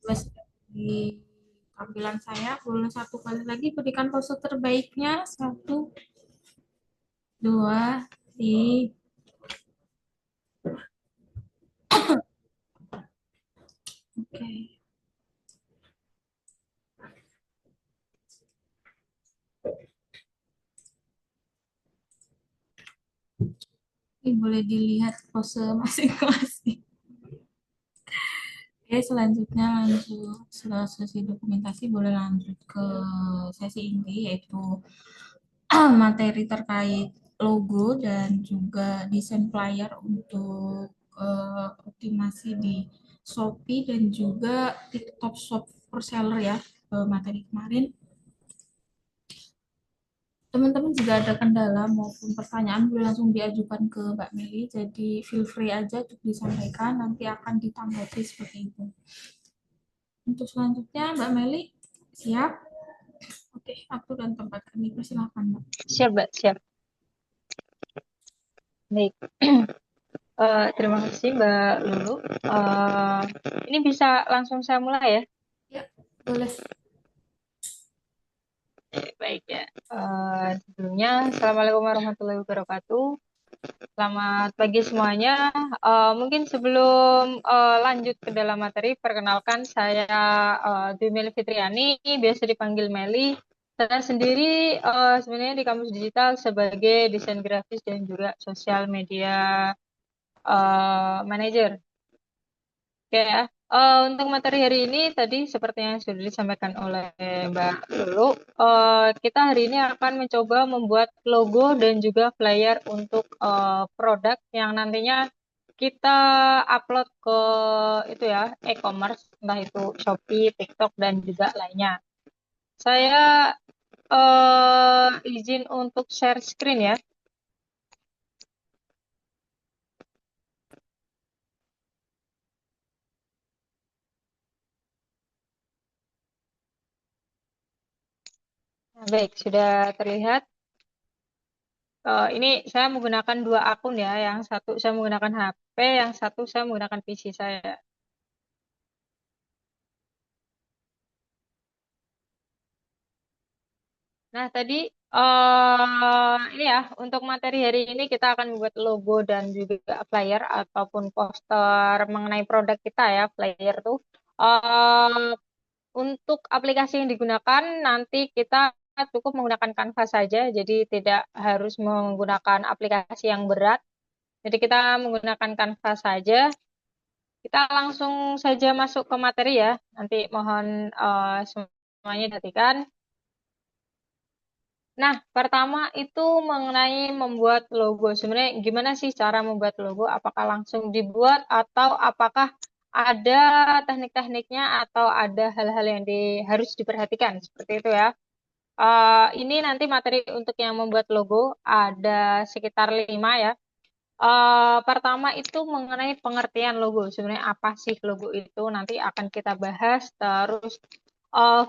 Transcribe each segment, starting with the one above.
Mas, di tampilan saya boleh satu kali lagi berikan pose terbaiknya. Satu, dua, tiga. Oke. Ini boleh dilihat pose masing-masing. Oke, selanjutnya lanjut setelah sesi dokumentasi boleh lanjut ke sesi inti yaitu materi terkait logo dan juga desain flyer untuk optimasi di Shopee dan juga TikTok Shop for Seller ya, materi kemarin. Teman-teman jika ada kendala maupun pertanyaan boleh langsung diajukan ke Mbak Meli, jadi feel free aja untuk disampaikan, nanti akan ditanggapi seperti itu. Untuk selanjutnya Mbak Meli, siap? Oke, waktu dan tempat kami persilahkan Mbak. Siap, Mbak, siap. Baik. Terima kasih, Mbak Lulu. Eh, ini bisa langsung saya mulai ya? Ya, boleh. Baik ya. Sebelumnya, Assalamualaikum warahmatullahi wabarakatuh. Selamat pagi semuanya. Mungkin sebelum lanjut ke dalam materi, perkenalkan saya Dwi Meli Fitriani, biasa dipanggil Meli. Saya sendiri sebenarnya di Kampus Digital sebagai desain grafis dan juga sosial media manager. Oke ya. Untuk materi hari ini tadi seperti yang sudah disampaikan oleh Mbak Lulu, kita hari ini akan mencoba membuat logo dan juga flyer untuk produk yang nantinya kita upload ke itu ya e-commerce, entah itu Shopee, TikTok dan juga lainnya. Saya izin untuk share screen ya. Nah, baik, sudah terlihat. Ini saya menggunakan dua akun ya. Yang satu saya menggunakan HP, yang satu saya menggunakan PC saya. Nah, tadi ini ya, untuk materi hari ini kita akan membuat logo dan juga flyer ataupun poster mengenai produk kita ya, flyer tuh. Eh, untuk aplikasi yang digunakan nanti kita cukup menggunakan Canva saja, jadi tidak harus menggunakan aplikasi yang berat. Jadi kita menggunakan Canva saja. Kita langsung saja masuk ke materi ya. Nanti mohon semuanya perhatikan. Nah, pertama itu mengenai membuat logo. Sebenarnya gimana sih cara membuat logo? Apakah langsung dibuat atau apakah ada teknik-tekniknya atau ada hal-hal yang harus diperhatikan seperti itu ya. Ini nanti materi untuk yang membuat logo ada sekitar 5 ya. Pertama itu mengenai pengertian logo. Sebenarnya apa sih logo itu? Nanti akan kita bahas. Terus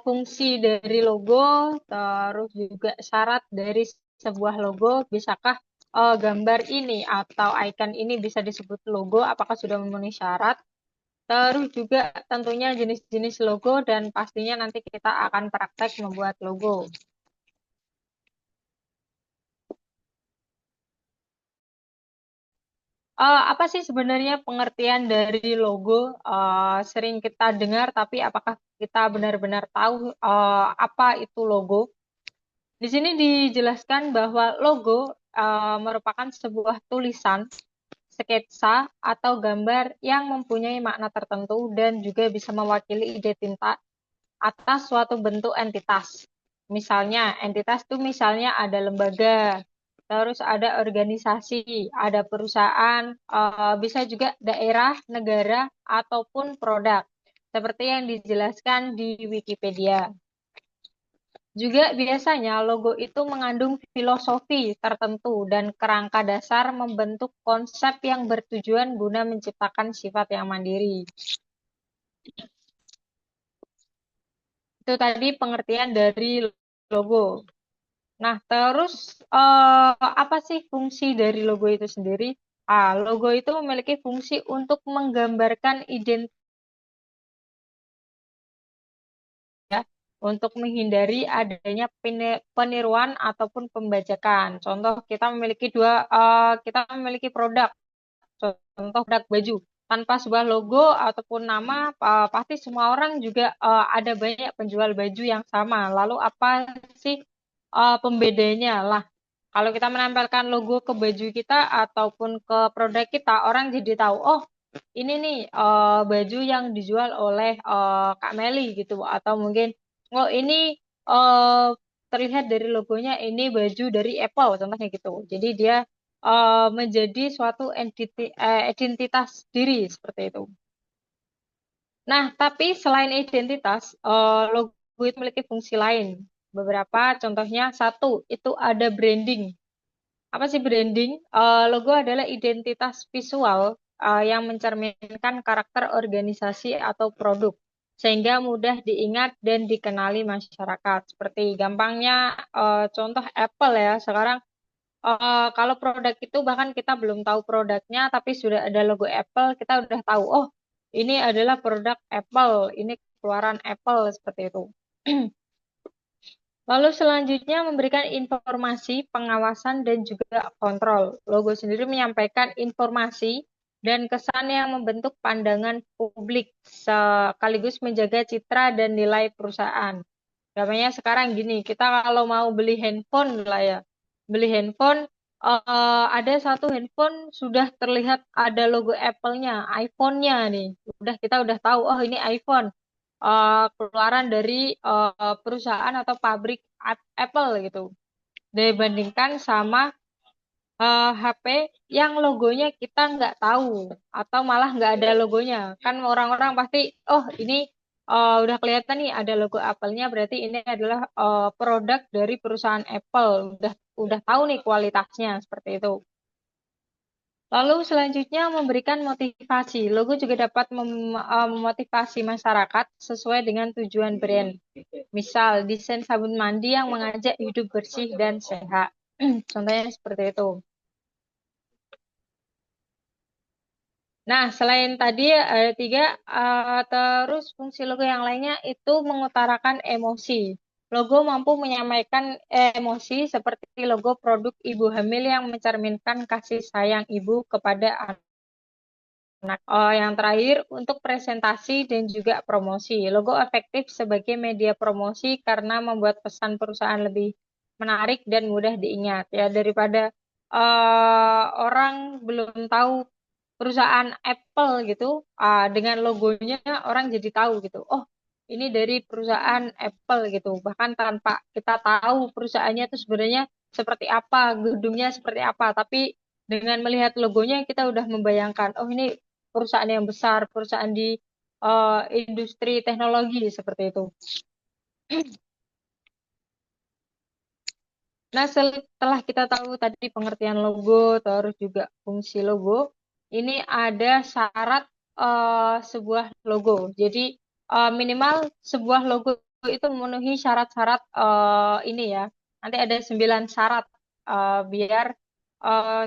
fungsi dari logo, terus juga syarat dari sebuah logo. Bisakah gambar ini atau icon ini bisa disebut logo? Apakah sudah memenuhi syarat? Terus juga tentunya jenis-jenis logo dan pastinya nanti kita akan praktek membuat logo. Apa sih sebenarnya pengertian dari logo? Sering kita dengar, tapi apakah kita benar-benar tahu apa itu logo? Di sini dijelaskan bahwa logo merupakan sebuah tulisan, sketsa, atau gambar yang mempunyai makna tertentu dan juga bisa mewakili identitas atas suatu bentuk entitas. Misalnya, entitas itu misalnya ada lembaga, terus ada organisasi, ada perusahaan, bisa juga daerah, negara, ataupun produk. Seperti yang dijelaskan di Wikipedia. Juga biasanya logo itu mengandung filosofi tertentu dan kerangka dasar membentuk konsep yang bertujuan guna menciptakan sifat yang mandiri. Itu tadi pengertian dari logo. Nah, terus apa sih fungsi dari logo itu sendiri? Logo itu memiliki fungsi untuk menggambarkan identitas untuk menghindari adanya peniruan ataupun pembajakan. Contoh kita memiliki produk, contoh produk baju. Tanpa sebuah logo ataupun nama, pasti semua orang juga ada banyak penjual baju yang sama. Lalu apa sih pembedanya? Lah, kalau kita menempelkan logo ke baju kita ataupun ke produk kita, orang jadi tahu, oh ini nih baju yang dijual oleh Kak Meli gitu, atau mungkin oh ini eh, terlihat dari logonya ini baju dari Apple, contohnya gitu. Jadi dia menjadi suatu identitas diri seperti itu. Nah, tapi selain identitas, logo itu memiliki fungsi lain. Beberapa contohnya, satu itu ada branding. Apa sih branding? Logo adalah identitas visual yang mencerminkan karakter organisasi atau produk, sehingga mudah diingat dan dikenali masyarakat. Seperti gampangnya contoh Apple ya, sekarang kalau produk itu bahkan kita belum tahu produknya, tapi sudah ada logo Apple, kita udah tahu, oh ini adalah produk Apple, ini keluaran Apple seperti itu. Lalu selanjutnya memberikan informasi, pengawasan, dan juga kontrol. Logo sendiri menyampaikan informasi dan kesan yang membentuk pandangan publik, sekaligus menjaga citra dan nilai perusahaan. Namanya sekarang gini, kita kalau mau beli handphone lah ya, beli handphone, ada satu handphone sudah terlihat ada logo Apple-nya, iPhone-nya nih. Kita udah tahu, oh ini iPhone keluaran dari perusahaan atau pabrik Apple gitu. Dibandingkan sama HP yang logonya kita nggak tahu atau malah nggak ada logonya. Kan orang-orang pasti, oh ini udah kelihatan nih ada logo Apple-nya, berarti ini adalah produk dari perusahaan Apple. Udah tahu nih kualitasnya seperti itu. Lalu selanjutnya memberikan motivasi. Logo juga dapat memotivasi masyarakat sesuai dengan tujuan brand. Misal, desain sabun mandi yang mengajak hidup bersih dan sehat. Contohnya seperti itu. Nah, selain tadi ada tiga, terus fungsi logo yang lainnya itu mengutarakan emosi. Logo mampu menyampaikan emosi seperti logo produk ibu hamil yang mencerminkan kasih sayang ibu kepada anak. Yang terakhir, untuk presentasi dan juga promosi. Logo efektif sebagai media promosi karena membuat pesan perusahaan lebih menarik dan mudah diingat. Ya, daripada orang belum tahu perusahaan Apple gitu, dengan logonya orang jadi tahu gitu. Oh, ini dari perusahaan Apple gitu. Bahkan tanpa kita tahu perusahaannya itu sebenarnya seperti apa, gedungnya seperti apa, tapi dengan melihat logonya kita udah membayangkan, oh ini perusahaan yang besar, perusahaan di industri teknologi seperti itu. Nah, setelah kita tahu tadi pengertian logo, terus juga fungsi logo, ini ada syarat sebuah logo. Jadi minimal sebuah logo itu memenuhi syarat-syarat ini ya. Nanti ada 9 syarat biar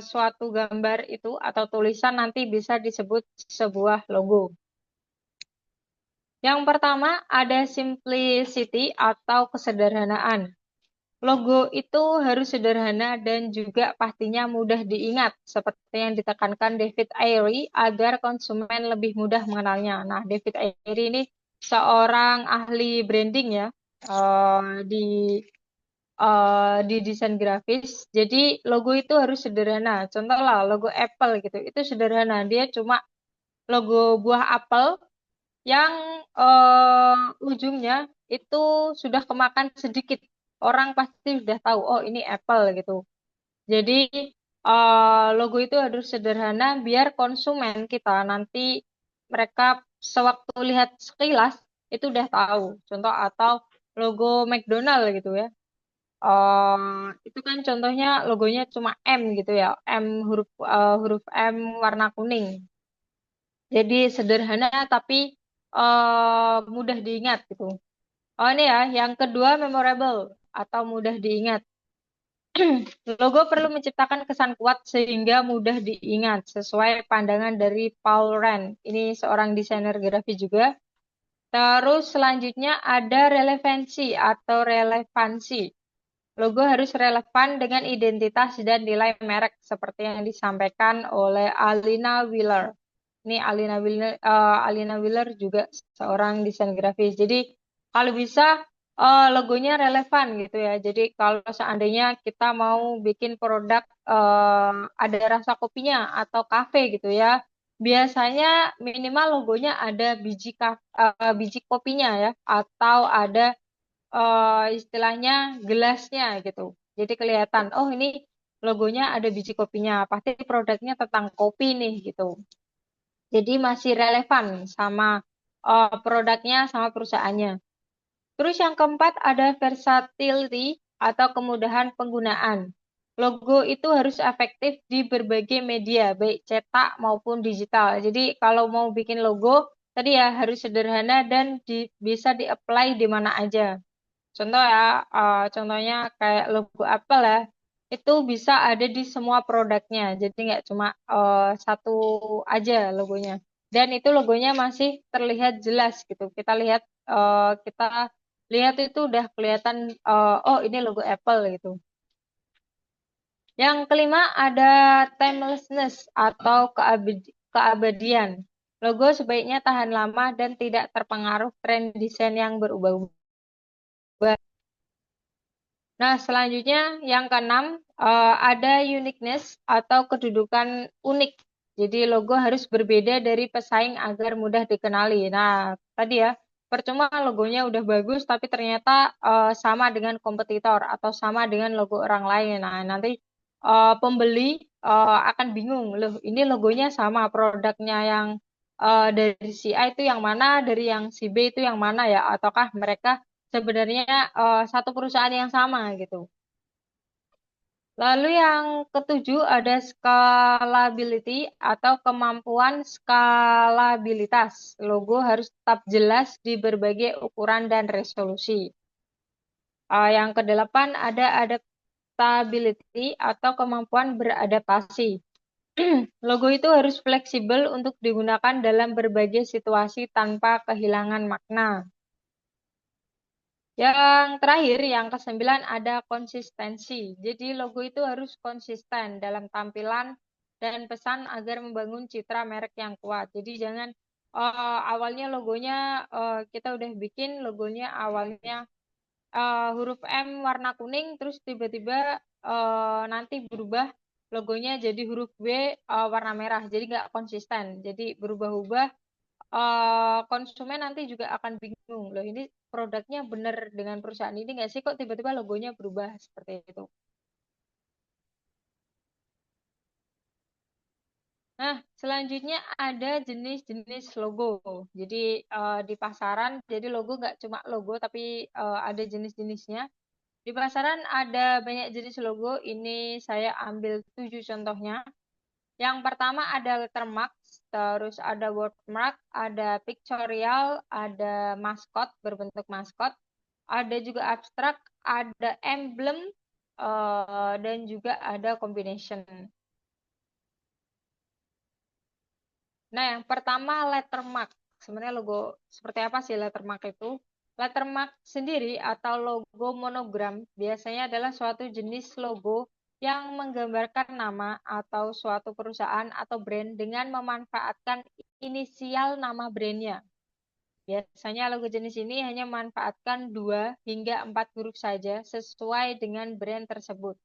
suatu gambar itu atau tulisan nanti bisa disebut sebuah logo. Yang pertama ada simplicity atau kesederhanaan. Logo itu harus sederhana dan juga pastinya mudah diingat, seperti yang ditekankan David Airy agar konsumen lebih mudah mengenalnya. Nah, David Airy ini seorang ahli branding ya di desain grafis. Jadi logo itu harus sederhana. Contoh lah logo Apple gitu, itu sederhana. Dia cuma logo buah apel yang ujungnya itu sudah kemakan sedikit. Orang pasti sudah tahu, oh ini Apple gitu. Jadi logo itu harus sederhana biar konsumen kita nanti mereka sewaktu lihat sekilas itu udah tahu. Contoh atau logo McDonald gitu ya. Itu kan contohnya logonya cuma M gitu ya, huruf M warna kuning. Jadi sederhana tapi mudah diingat gitu. Oh ini ya, yang kedua memorable atau mudah diingat. Logo perlu menciptakan kesan kuat sehingga mudah diingat sesuai pandangan dari Paul Rand. Ini seorang desainer grafis juga. Terus selanjutnya ada relevansi atau relevansi. Logo harus relevan dengan identitas dan nilai merek seperti yang disampaikan oleh Alina Wheeler. Ini Alina Wheeler juga seorang desain grafis. Jadi kalau bisa logonya relevan gitu ya. Jadi kalau seandainya kita mau bikin produk ada rasa kopinya atau kafe gitu ya, biasanya minimal logonya ada biji kopinya ya, atau ada istilahnya gelasnya gitu. Jadi kelihatan, oh ini logonya ada biji kopinya, pasti produknya tentang kopi nih gitu. Jadi masih relevan sama produknya sama perusahaannya. Terus yang keempat ada versatility atau kemudahan penggunaan. Logo itu harus efektif di berbagai media, baik cetak maupun digital. Jadi kalau mau bikin logo, tadi ya harus sederhana dan bisa di-apply di mana aja. Contoh ya, contohnya kayak logo Apple ya, itu bisa ada di semua produknya. Jadi nggak cuma satu aja logonya. Dan itu logonya masih terlihat jelas gitu. Kita lihat itu udah kelihatan, oh ini logo Apple gitu. Yang kelima ada timelessness atau keabadian. Logo sebaiknya tahan lama dan tidak terpengaruh tren desain yang berubah-ubah. Nah, selanjutnya yang keenam ada uniqueness atau kedudukan unik. Jadi logo harus berbeda dari pesaing agar mudah dikenali. Nah, tadi ya, percuma logonya udah bagus tapi ternyata sama dengan kompetitor atau sama dengan logo orang lain. Nah, nanti pembeli akan bingung, loh ini logonya sama, produknya yang dari si A itu yang mana, dari yang si B itu yang mana ya? Ataukah mereka sebenarnya satu perusahaan yang sama gitu. Lalu yang ketujuh ada scalability atau kemampuan skalabilitas. Logo harus tetap jelas di berbagai ukuran dan resolusi. Yang kedelapan ada adaptability atau kemampuan beradaptasi. Logo itu harus fleksibel untuk digunakan dalam berbagai situasi tanpa kehilangan makna. Yang terakhir, yang kesembilan ada konsistensi. Jadi logo itu harus konsisten dalam tampilan dan pesan agar membangun citra merek yang kuat. Jadi jangan awalnya logonya kita udah bikin logonya awalnya huruf M warna kuning, terus tiba-tiba nanti berubah logonya jadi huruf B warna merah. Jadi nggak konsisten. Jadi berubah-ubah konsumen nanti juga akan bingung loh ini produknya bener dengan perusahaan ini nggak sih kok tiba-tiba logonya berubah seperti itu. Nah, selanjutnya ada jenis-jenis logo. Jadi di pasaran, jadi logo nggak cuma logo tapi ada jenis-jenisnya. Di pasaran ada banyak jenis logo. Ini saya ambil 7 contohnya. Yang pertama ada lettermark, terus ada wordmark, ada pictorial, ada maskot berbentuk maskot, ada juga abstrak, ada emblem, dan juga ada combination. Nah, yang pertama lettermark. Sebenarnya logo seperti apa sih lettermark itu? Lettermark sendiri atau logo monogram biasanya adalah suatu jenis logo yang menggambarkan nama atau suatu perusahaan atau brand dengan memanfaatkan inisial nama brandnya. Biasanya logo jenis ini hanya memanfaatkan 2 hingga 4 huruf saja sesuai dengan brand tersebut,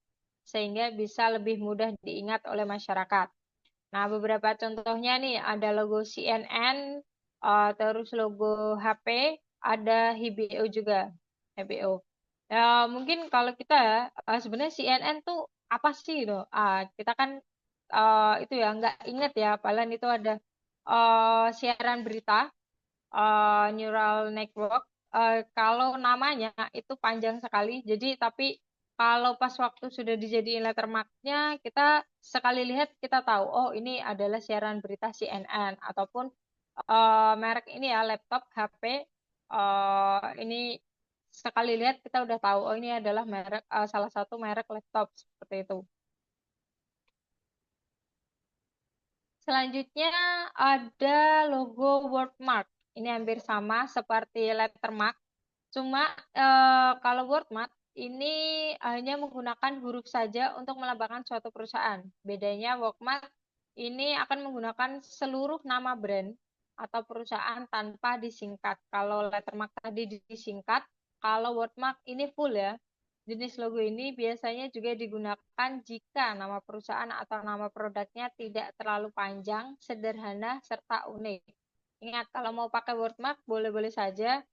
sehingga bisa lebih mudah diingat oleh masyarakat. Nah, beberapa contohnya nih ada logo CNN, terus logo HP, ada HBO juga. HBO. Ya, mungkin kalau kita ya, sebenarnya CNN tuh apa sih gitu? Kita kan itu ya nggak inget ya, padahal itu ada siaran berita, neural network. Kalau namanya itu panjang sekali, jadi tapi kalau pas waktu sudah dijadiin lettermark-nya, kita sekali lihat kita tahu, oh ini adalah siaran berita CNN ataupun merek ini ya laptop HP ini sekali lihat kita udah tahu, oh ini adalah merek salah satu merek laptop seperti itu. Selanjutnya ada logo wordmark. Ini hampir sama seperti lettermark. Cuma kalau wordmark ini hanya menggunakan huruf saja untuk melambangkan suatu perusahaan. Bedanya wordmark ini akan menggunakan seluruh nama brand atau perusahaan tanpa disingkat. Kalau lettermark tadi disingkat, kalau wordmark ini full ya. Jenis logo ini biasanya juga digunakan jika nama perusahaan atau nama produknya tidak terlalu panjang, sederhana, serta unik. Ingat, kalau mau pakai wordmark boleh-boleh saja,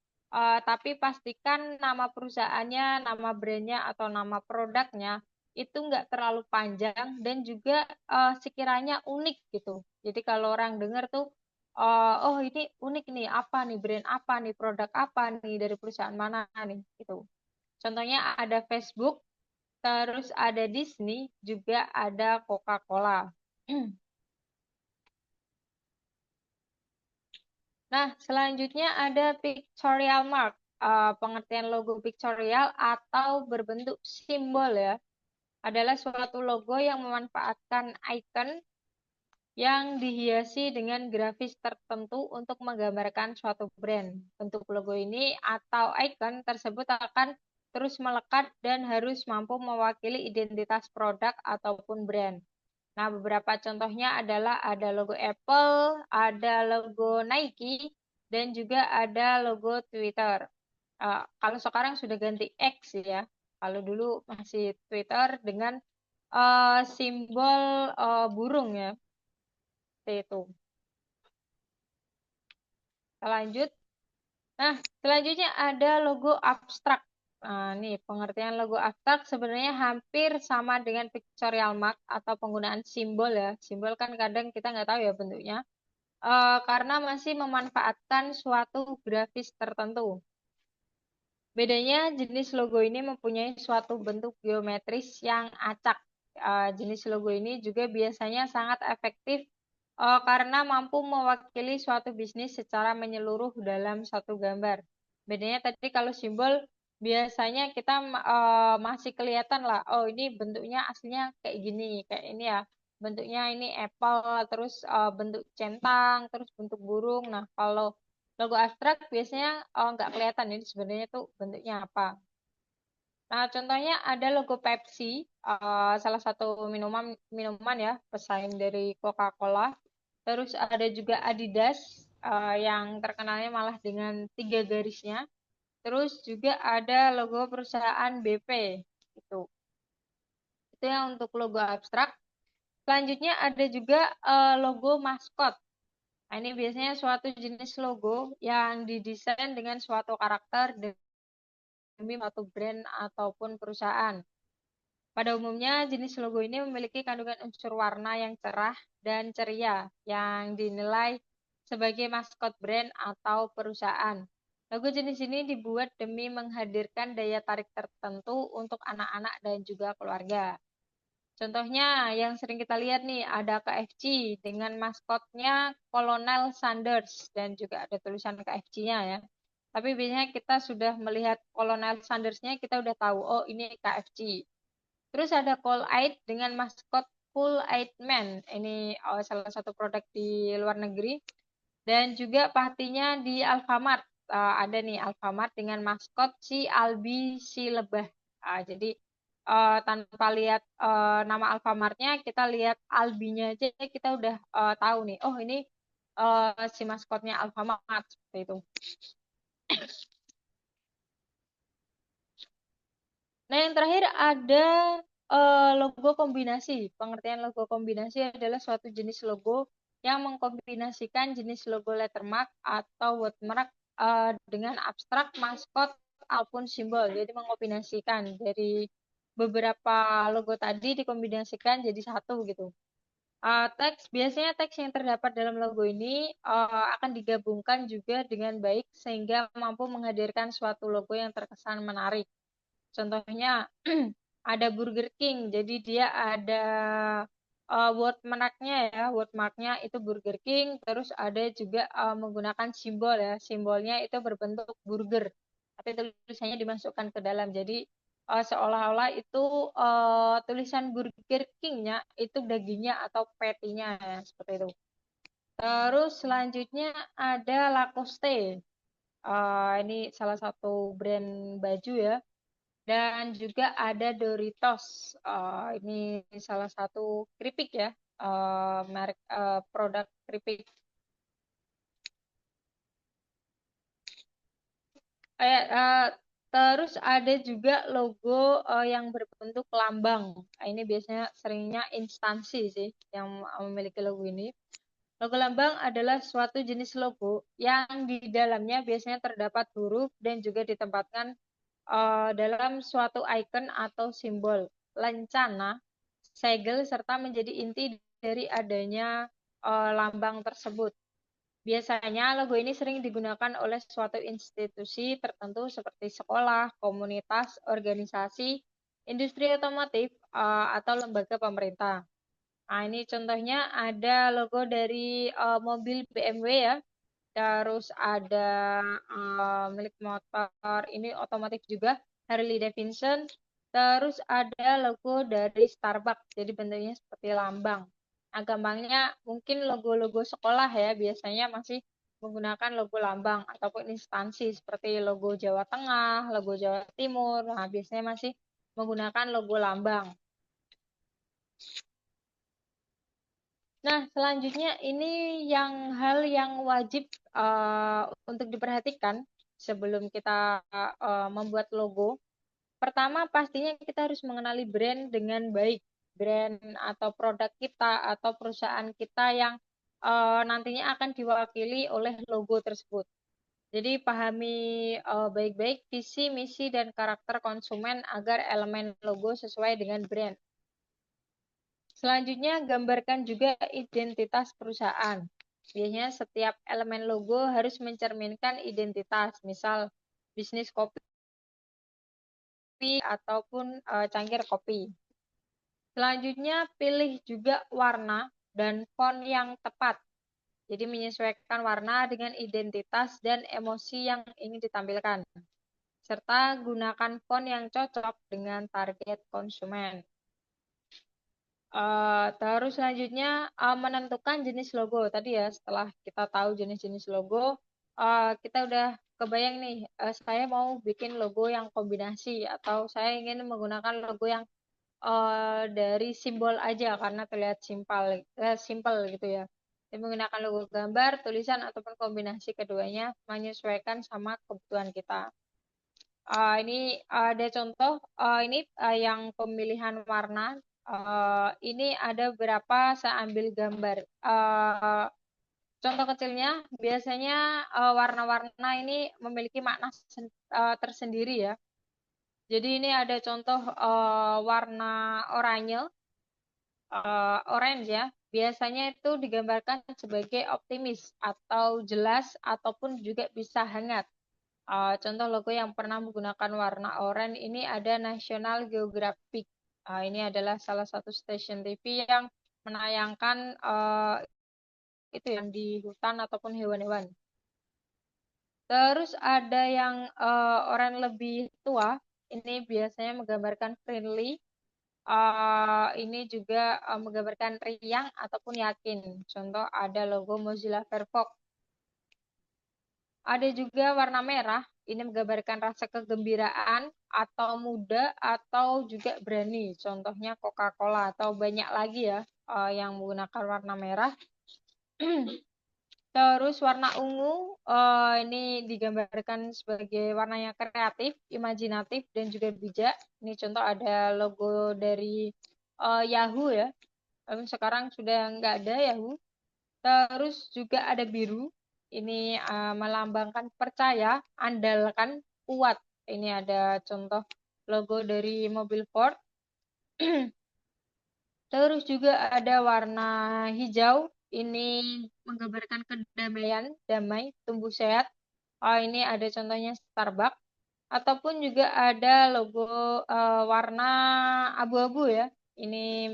tapi pastikan nama perusahaannya, nama brandnya, atau nama produknya itu nggak terlalu panjang dan juga sekiranya unik gitu. Jadi kalau orang dengar tuh, oh ini unik nih, apa nih, brand apa nih, produk apa nih, dari perusahaan mana nih, gitu. Contohnya ada Facebook, terus ada Disney, juga ada Coca-Cola. Nah, selanjutnya ada pictorial mark. Pengertian logo pictorial atau berbentuk simbol ya, adalah suatu logo yang memanfaatkan icon yang dihiasi dengan grafis tertentu untuk menggambarkan suatu brand. Bentuk logo ini atau icon tersebut akan terus melekat dan harus mampu mewakili identitas produk ataupun brand. Nah, beberapa contohnya adalah ada logo Apple, ada logo Nike, dan juga ada logo Twitter. Kalau sekarang sudah ganti X ya. Kalau dulu masih Twitter dengan simbol burung ya. Seperti itu. Kita lanjut. Nah, selanjutnya ada logo abstrak. Nah, nih pengertian logo abstrak sebenarnya hampir sama dengan pictorial mark atau penggunaan simbol ya. Simbol kan kadang kita nggak tahu ya bentuknya. Karena masih memanfaatkan suatu grafis tertentu. Bedanya jenis logo ini mempunyai suatu bentuk geometris yang acak. Jenis logo ini juga biasanya sangat efektif karena mampu mewakili suatu bisnis secara menyeluruh dalam satu gambar. Bedanya tadi kalau simbol biasanya kita masih kelihatan lah, oh ini bentuknya aslinya kayak gini, kayak ini ya. Bentuknya ini apple, terus bentuk centang, terus bentuk burung. Nah, kalau logo abstrak biasanya nggak kelihatan ini sebenarnya tuh bentuknya apa. Nah, contohnya ada logo Pepsi, salah satu minuman minuman ya, pesaing dari Coca-Cola. Terus ada juga Adidas, yang terkenalnya malah dengan 3 garisnya. Terus juga ada logo perusahaan BP, itu. Itu yang untuk logo abstrak. Selanjutnya ada juga logo maskot. Nah, ini biasanya suatu jenis logo yang didesain dengan suatu karakter demi suatu brand ataupun perusahaan. Pada umumnya, jenis logo ini memiliki kandungan unsur warna yang cerah dan ceria yang dinilai sebagai maskot brand atau perusahaan. Logo jenis ini dibuat demi menghadirkan daya tarik tertentu untuk anak-anak dan juga keluarga. Contohnya yang sering kita lihat nih ada KFC dengan maskotnya Kolonel Sanders dan juga ada tulisan KFC-nya ya. Tapi biasanya kita sudah melihat Kolonel Sanders-nya kita udah tahu oh ini KFC. Terus ada Call Aid dengan maskot Full Aid Man. Ini salah satu produk di luar negeri. Dan juga pastinya di Alfamart. Ada nih Alfamart dengan maskot si Albi si lebah. Jadi tanpa lihat nama Alfamartnya, kita lihat Albinya aja kita udah tahu nih. Oh ini si maskotnya Alfamart seperti itu. Nah yang terakhir ada logo kombinasi. Pengertian logo kombinasi adalah suatu jenis logo yang mengkombinasikan jenis logo lettermark atau wordmark dengan abstrak, maskot, ataupun simbol. Jadi mengkombinasikan dari beberapa logo tadi dikombinasikan jadi satu gitu. Biasanya teks yang terdapat dalam logo ini akan digabungkan juga dengan baik sehingga mampu menghadirkan suatu logo yang terkesan menarik. Contohnya ada Burger King, jadi dia ada wordmark-nya ya, wordmark-nya itu Burger King, terus ada juga menggunakan simbol ya, simbolnya itu berbentuk burger, tapi tulisannya dimasukkan ke dalam, jadi seolah-olah itu tulisan Burger King-nya itu dagingnya atau patty-nya ya, seperti itu. Terus selanjutnya ada Lacoste. Ini salah satu brand baju ya. Dan juga ada Doritos. Ini salah satu keripik ya. Merek produk keripik. Eh, terus ada juga logo yang berbentuk lambang. Nah, ini biasanya seringnya instansi sih yang memiliki logo ini. Logo lambang adalah suatu jenis logo yang di dalamnya biasanya terdapat huruf dan juga ditempatkan dalam suatu icon atau simbol, lencana, segel, serta menjadi inti dari adanya lambang tersebut. Biasanya logo ini sering digunakan oleh suatu institusi tertentu seperti sekolah, komunitas, organisasi, industri otomotif, atau lembaga pemerintah. Nah, ini contohnya ada logo dari mobil BMW ya. Terus ada milik motor ini otomotif juga Harley Davidson. Terus ada logo dari Starbucks. Jadi bentuknya seperti lambang. Nah, gampangnya mungkin logo-logo sekolah ya biasanya masih menggunakan logo lambang ataupun instansi seperti logo Jawa Tengah, logo Jawa Timur. Nah, biasanya masih menggunakan logo lambang. Nah, selanjutnya ini hal yang wajib untuk diperhatikan sebelum kita membuat logo. Pertama, pastinya kita harus mengenali brand dengan baik. Brand atau produk kita atau perusahaan kita yang nantinya akan diwakili oleh logo tersebut. Jadi pahami baik-baik visi, misi, dan karakter konsumen agar elemen logo sesuai dengan brand. Selanjutnya, gambarkan juga identitas perusahaan. Biasanya setiap elemen logo harus mencerminkan identitas, misal bisnis kopi ataupun cangkir kopi. Selanjutnya, pilih juga warna dan font yang tepat. Jadi menyesuaikan warna dengan identitas dan emosi yang ingin ditampilkan. Serta gunakan font yang cocok dengan target konsumen. Terus selanjutnya menentukan jenis logo. Tadi ya setelah kita tahu jenis-jenis logo, kita udah kebayang nih, saya mau bikin logo yang kombinasi atau saya ingin menggunakan logo yang dari simbol aja karena terlihat simpel gitu ya. Jadi menggunakan logo gambar, tulisan ataupun kombinasi keduanya menyesuaikan sama kebutuhan kita. Ini ada contoh, ini yang pemilihan warna. Ini ada beberapa saya ambil gambar. Contoh kecilnya, biasanya warna-warna ini memiliki makna tersendiri ya. Jadi ini ada contoh warna oranye, orange ya. Biasanya itu digambarkan sebagai optimis atau jelas ataupun juga bisa hangat. Contoh logo yang pernah menggunakan warna oranye ini ada National Geographic. Ini adalah salah satu stasiun TV yang menayangkan itu yang di hutan ataupun hewan-hewan. Terus ada yang orang lebih tua, ini biasanya menggambarkan friendly. Ini juga menggambarkan riang ataupun yakin. Contoh ada logo Mozilla Firefox. Ada juga warna merah, ini menggambarkan rasa kegembiraan atau muda atau juga berani. Contohnya Coca-Cola atau banyak lagi ya yang menggunakan warna merah. Terus warna ungu ini digambarkan sebagai warna yang kreatif, imajinatif, dan juga bijak. Ini contoh ada logo dari Yahoo ya. Sekarang sudah nggak ada Yahoo. Terus juga ada biru. Ini melambangkan percaya, andalkan, kuat. Ini ada contoh logo dari mobil Ford. Terus juga ada warna hijau. Ini menggambarkan kedamaian, damai, tumbuh sehat. Ini ada contohnya Starbucks. Ataupun juga ada logo warna abu-abu ya. Ini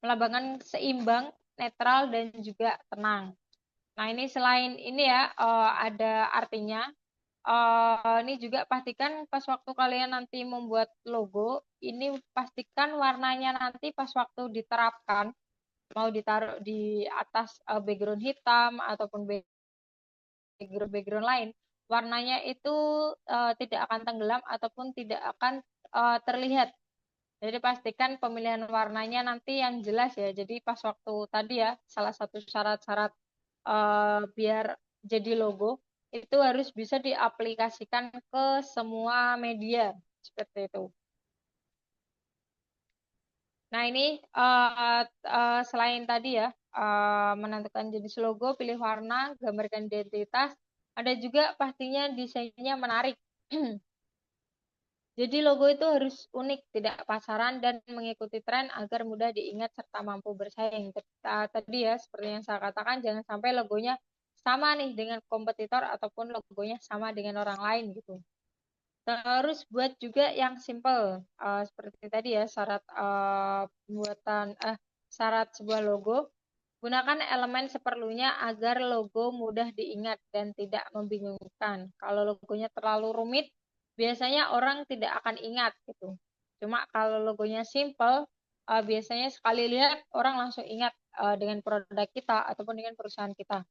melambangkan seimbang, netral, dan juga tenang. Nah, ini selain ini ya, ada artinya. Ini juga pastikan pas waktu kalian nanti membuat logo, ini pastikan warnanya nanti pas waktu diterapkan, mau ditaruh di atas background hitam ataupun background lain, warnanya itu tidak akan tenggelam ataupun tidak akan terlihat. Jadi pastikan pemilihan warnanya nanti yang jelas ya. Jadi pas waktu tadi ya, salah satu syarat-syarat biar jadi logo itu harus bisa diaplikasikan ke semua media seperti itu. Nah ini selain tadi ya menentukan jenis logo, pilih warna, gambarkan identitas, ada juga pastinya desainnya menarik. Jadi logo itu harus unik, tidak pasaran dan mengikuti tren agar mudah diingat serta mampu bersaing. Tadi ya, seperti yang saya katakan, jangan sampai logonya sama nih dengan kompetitor ataupun logonya sama dengan orang lain gitu. Terus buat juga yang simple, seperti tadi ya syarat sebuah logo. Gunakan elemen seperlunya agar logo mudah diingat dan tidak membingungkan. Kalau logonya terlalu rumit, biasanya orang tidak akan ingat gitu. Cuma kalau logonya simple, biasanya sekali lihat orang langsung ingat dengan produk kita ataupun dengan perusahaan kita.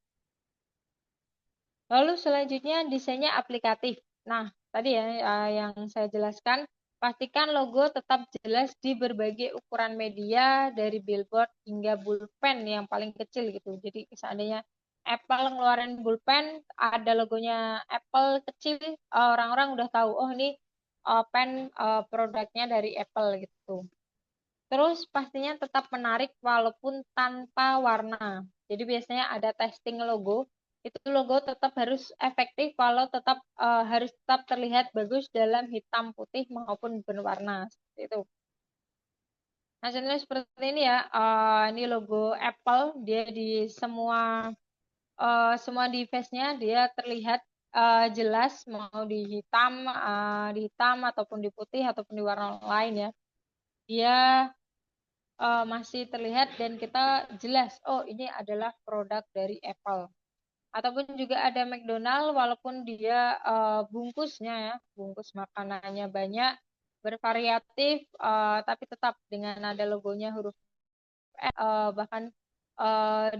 Lalu selanjutnya desainnya aplikatif. Nah, tadi ya yang saya jelaskan, pastikan logo tetap jelas di berbagai ukuran media dari billboard hingga pulpen yang paling kecil gitu. Jadi seandainya Apple ngeluarin pulpen, ada logonya Apple kecil, orang-orang udah tahu, oh ini pen produknya dari Apple gitu. Terus pastinya tetap menarik walaupun tanpa warna. Jadi biasanya ada testing logo, itu logo tetap harus efektif walau harus tetap terlihat bagus dalam hitam putih maupun berwarna seperti itu. Nah, contohnya seperti ini ya. Ini logo Apple, dia di semua device-nya dia terlihat jelas mau di hitam ataupun di putih ataupun di warna lain ya. Dia masih terlihat dan kita jelas, oh ini adalah produk dari Apple. Ataupun juga ada McDonald, walaupun dia bungkusnya ya, bungkus makanannya banyak, bervariatif, tapi tetap dengan ada logonya huruf F, bahkan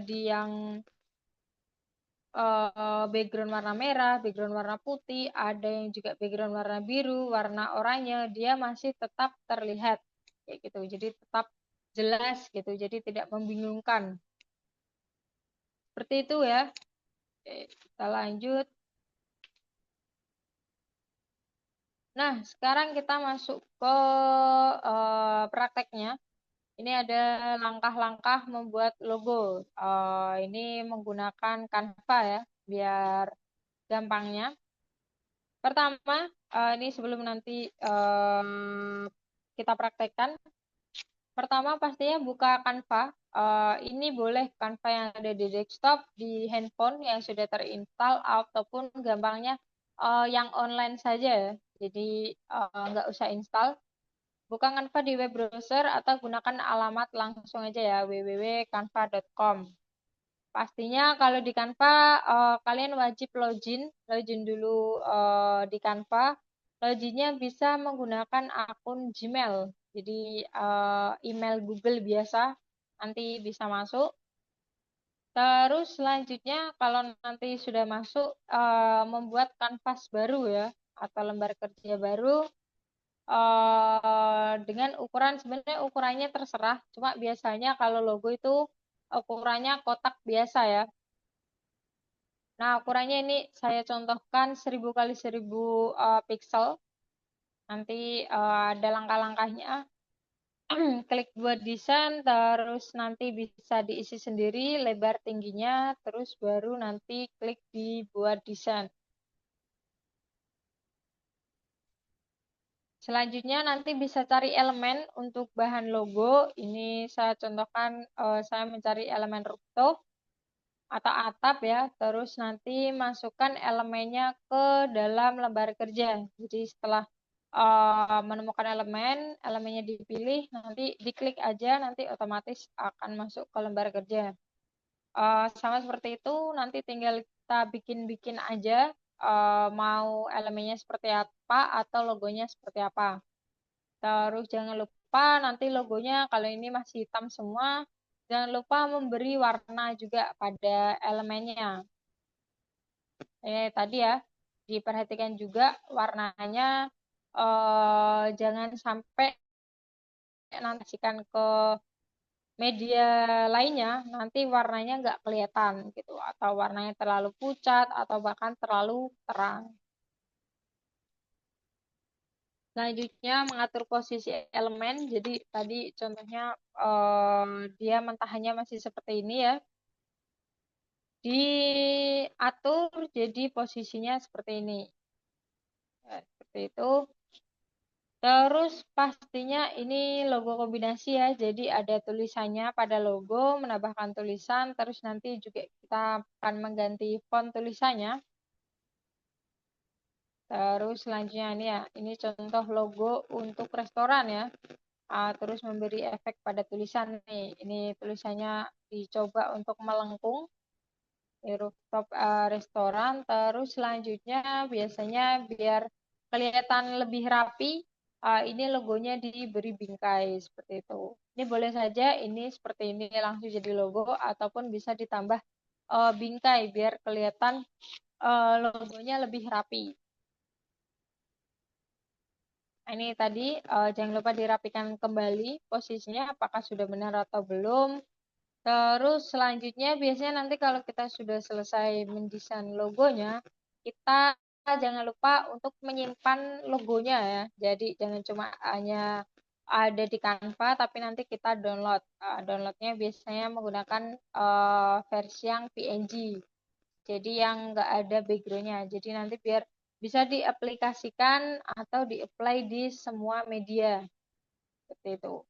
di yang background warna merah, background warna putih, ada yang juga background warna biru, warna oranye, dia masih tetap terlihat kayak gitu. Jadi tetap jelas gitu, jadi tidak membingungkan. Seperti itu ya. Oke, kita lanjut. Nah, sekarang kita masuk ke prakteknya. Ini ada langkah-langkah membuat logo. Ini menggunakan Canva ya, biar gampangnya. Pertama, ini sebelum nanti kita praktekkan. Pertama pastinya buka Canva. Ini boleh Canva yang ada di desktop, di handphone yang sudah terinstall, ataupun gampangnya yang online saja ya. Jadi nggak usah install. Buka Canva di web browser atau gunakan alamat langsung aja ya, www.canva.com. Pastinya kalau di Canva kalian wajib login dulu di Canva. Loginnya bisa menggunakan akun Gmail. Jadi email Google biasa nanti bisa masuk. Terus selanjutnya kalau nanti sudah masuk membuat kanvas baru ya atau lembar kerja baru dengan ukuran sebenarnya ukurannya terserah. Cuma biasanya kalau logo itu ukurannya kotak biasa ya. Nah, ukurannya ini saya contohkan 1000 kali 1000 pixel. Nanti ada langkah-langkahnya. Klik buat desain, terus nanti bisa diisi sendiri lebar tingginya, terus baru nanti klik di buat desain. Selanjutnya nanti bisa cari elemen untuk bahan logo. Ini saya contohkan, saya mencari elemen rooftop atau atap ya, terus nanti masukkan elemennya ke dalam lembar kerja. Jadi setelah menemukan elemennya dipilih, nanti diklik aja, nanti otomatis akan masuk ke lembar kerja. Sama seperti itu, nanti tinggal kita bikin-bikin aja, mau elemennya seperti apa atau logonya seperti apa. Terus jangan lupa nanti logonya kalau ini masih hitam semua, Jangan lupa memberi warna juga pada elemennya. Tadi ya, diperhatikan juga warnanya, jangan sampai nantikan ke media lainnya, nanti warnanya nggak kelihatan gitu, atau warnanya terlalu pucat, atau bahkan terlalu terang. Selanjutnya mengatur posisi elemen. Jadi tadi contohnya dia mentahannya masih seperti ini ya. Diatur jadi posisinya seperti ini. Ya, seperti itu. Terus pastinya ini logo kombinasi ya. Jadi ada tulisannya pada logo, menambahkan tulisan, terus nanti juga kita akan mengganti font tulisannya. Terus selanjutnya ini ya, ini contoh logo untuk restoran ya. Terus memberi efek pada tulisan nih. Ini tulisannya dicoba untuk melengkung di rooftop restoran. Terus selanjutnya biasanya biar kelihatan lebih rapi, ini logonya diberi bingkai seperti itu. Ini boleh saja ini seperti ini langsung jadi logo ataupun bisa ditambah bingkai biar kelihatan logonya lebih rapi. Ini tadi jangan lupa dirapikan kembali posisinya apakah sudah benar atau belum. Terus selanjutnya biasanya nanti kalau kita sudah selesai mendesain logonya, kita jangan lupa untuk menyimpan logonya ya. Jadi jangan cuma hanya ada di Canva, tapi nanti kita download. Downloadnya biasanya menggunakan versi yang PNG. Jadi yang nggak ada backgroundnya. Jadi nanti biar bisa diaplikasikan atau di-apply di semua media. Seperti itu.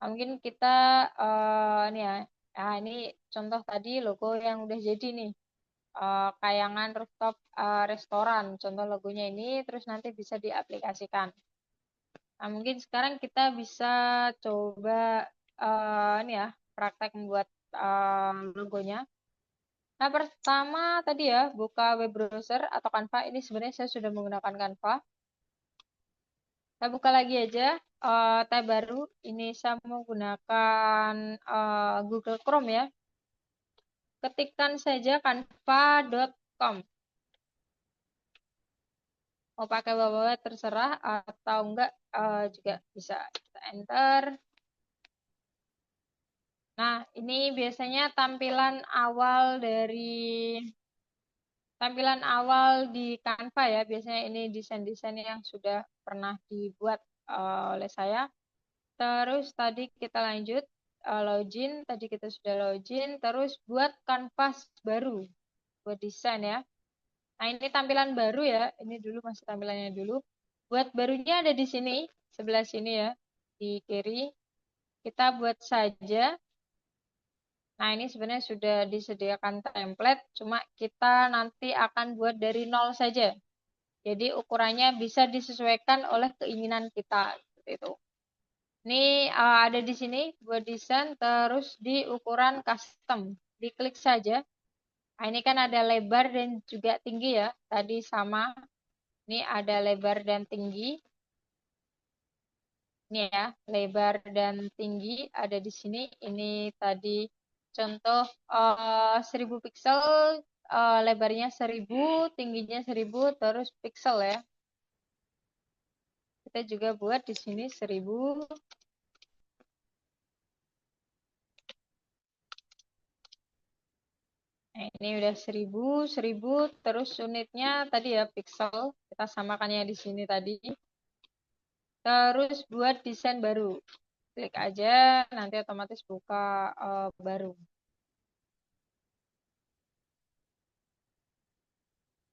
Mungkin kita ini ya, ini contoh tadi logo yang udah jadi nih. Kayangan rooftop restoran, contoh logonya ini, terus nanti bisa diaplikasikan. Nah, mungkin sekarang kita bisa coba ini ya, praktek membuat logonya. Nah, pertama tadi ya, buka web browser atau Canva. Ini sebenarnya saya sudah menggunakan Canva. Saya buka lagi aja tab baru. Ini saya menggunakan Google Chrome ya. Ketikkan saja canva.com. Mau pakai bawah terserah atau enggak juga bisa. Kita enter. Nah, ini biasanya tampilan awal di Canva ya. Biasanya ini desain-desain yang sudah pernah dibuat oleh saya. Terus tadi kita lanjut login, tadi kita sudah login, terus buat kanvas baru, buat desain ya. Nah, ini tampilan baru ya, ini dulu masih tampilannya dulu. Buat barunya ada di sini, sebelah sini ya, di kiri. Kita buat saja. Nah, ini sebenarnya sudah disediakan template, cuma kita nanti akan buat dari nol saja. Jadi ukurannya bisa disesuaikan oleh keinginan kita, seperti itu. Ini ada di sini buat desain, terus di ukuran custom. Diklik saja. Nah, ini kan ada lebar dan juga tinggi ya. Tadi sama. Ini ada lebar dan tinggi. Ini ya, lebar dan tinggi ada di sini. Ini tadi contoh 1000 pixel, lebarnya 1000, tingginya 1000, terus pixel ya. Kita juga buat di sini 1000. Nah, ini udah 1000, 1000, terus unitnya tadi ya pixel, kita samakannya di sini tadi. Terus buat desain baru, klik aja, nanti otomatis buka baru.